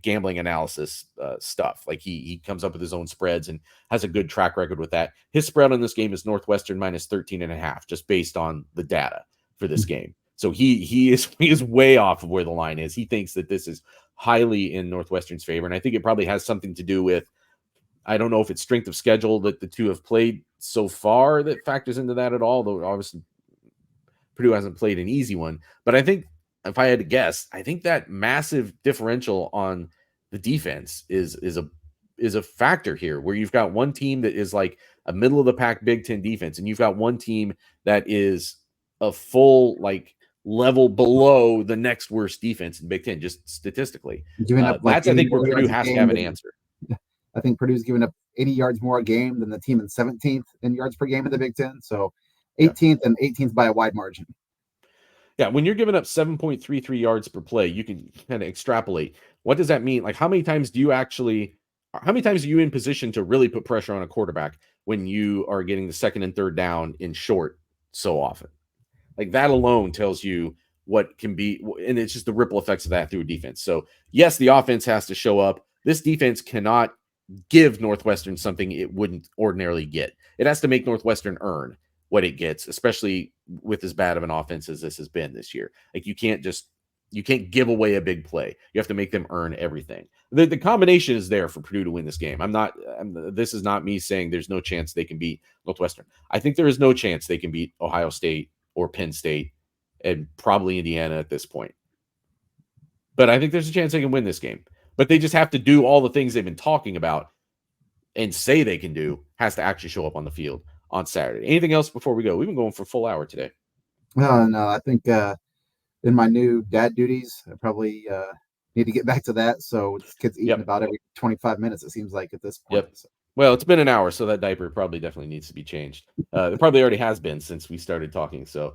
gambling analysis stuff. Like he comes up with his own spreads and has a good track record with that. His spread on this game is Northwestern minus 13.5, just based on the data for this game. So he is way off of where the line is. He thinks that this is highly in Northwestern's favor, and I think it probably has something to do with, I don't know if it's strength of schedule that the two have played so far that factors into that at all, though obviously Purdue hasn't played an easy one. But I think, if I had to guess, I think that massive differential on the defense is a factor here, where you've got one team that is like a middle of the pack Big Ten defense, and you've got one team that is a full level below the next worst defense in Big Ten, just statistically. I think where Purdue has to have an answer. I think Purdue's giving up 80 yards more a game than the team in 17th in yards per game in the Big Ten. So 18th and 18th by a wide margin. Yeah, when you're giving up 7.33 yards per play, you can kind of extrapolate. What does that mean? Like, how many times are you in position to really put pressure on a quarterback when you are getting the second and third down in short so often? Like, that alone tells you what can be, and it's just the ripple effects of that through defense. So yes, the offense has to show up. This defense cannot give Northwestern something it wouldn't ordinarily get. It has to make Northwestern earn what it gets, especially with as bad of an offense as this has been this year. Like you can't give away a big play. You have to make them earn everything. The combination is there for Purdue to win this game. This is not me saying there's no chance they can beat Northwestern. I think there is no chance they can beat Ohio State or Penn State and probably Indiana at this point. But I think there's a chance they can win this game. But they just have to do all the things they've been talking about and say they can do, has to actually show up on the field on Saturday. Anything else before we go? We've been going for a full hour today. No, I think in my new dad duties, I probably need to get back to that. So this kid's eating about every 25 minutes, it seems like, at this point. Yep. So. Well, it's been an hour, so that diaper probably definitely needs to be changed. It probably already has been since we started talking. So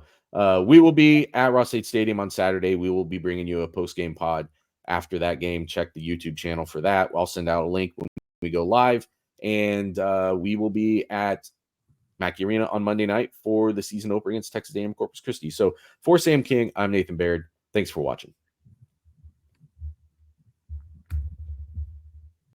we will be at Ross State Stadium on Saturday. We will be bringing you a post-game pod after that game. Check the YouTube channel for that. I'll send out a link when we go live. And we will be at Mackey Arena on Monday night for the season opener against Texas A&M Corpus Christi. So for Sam King, I'm Nathan Baird. Thanks for watching.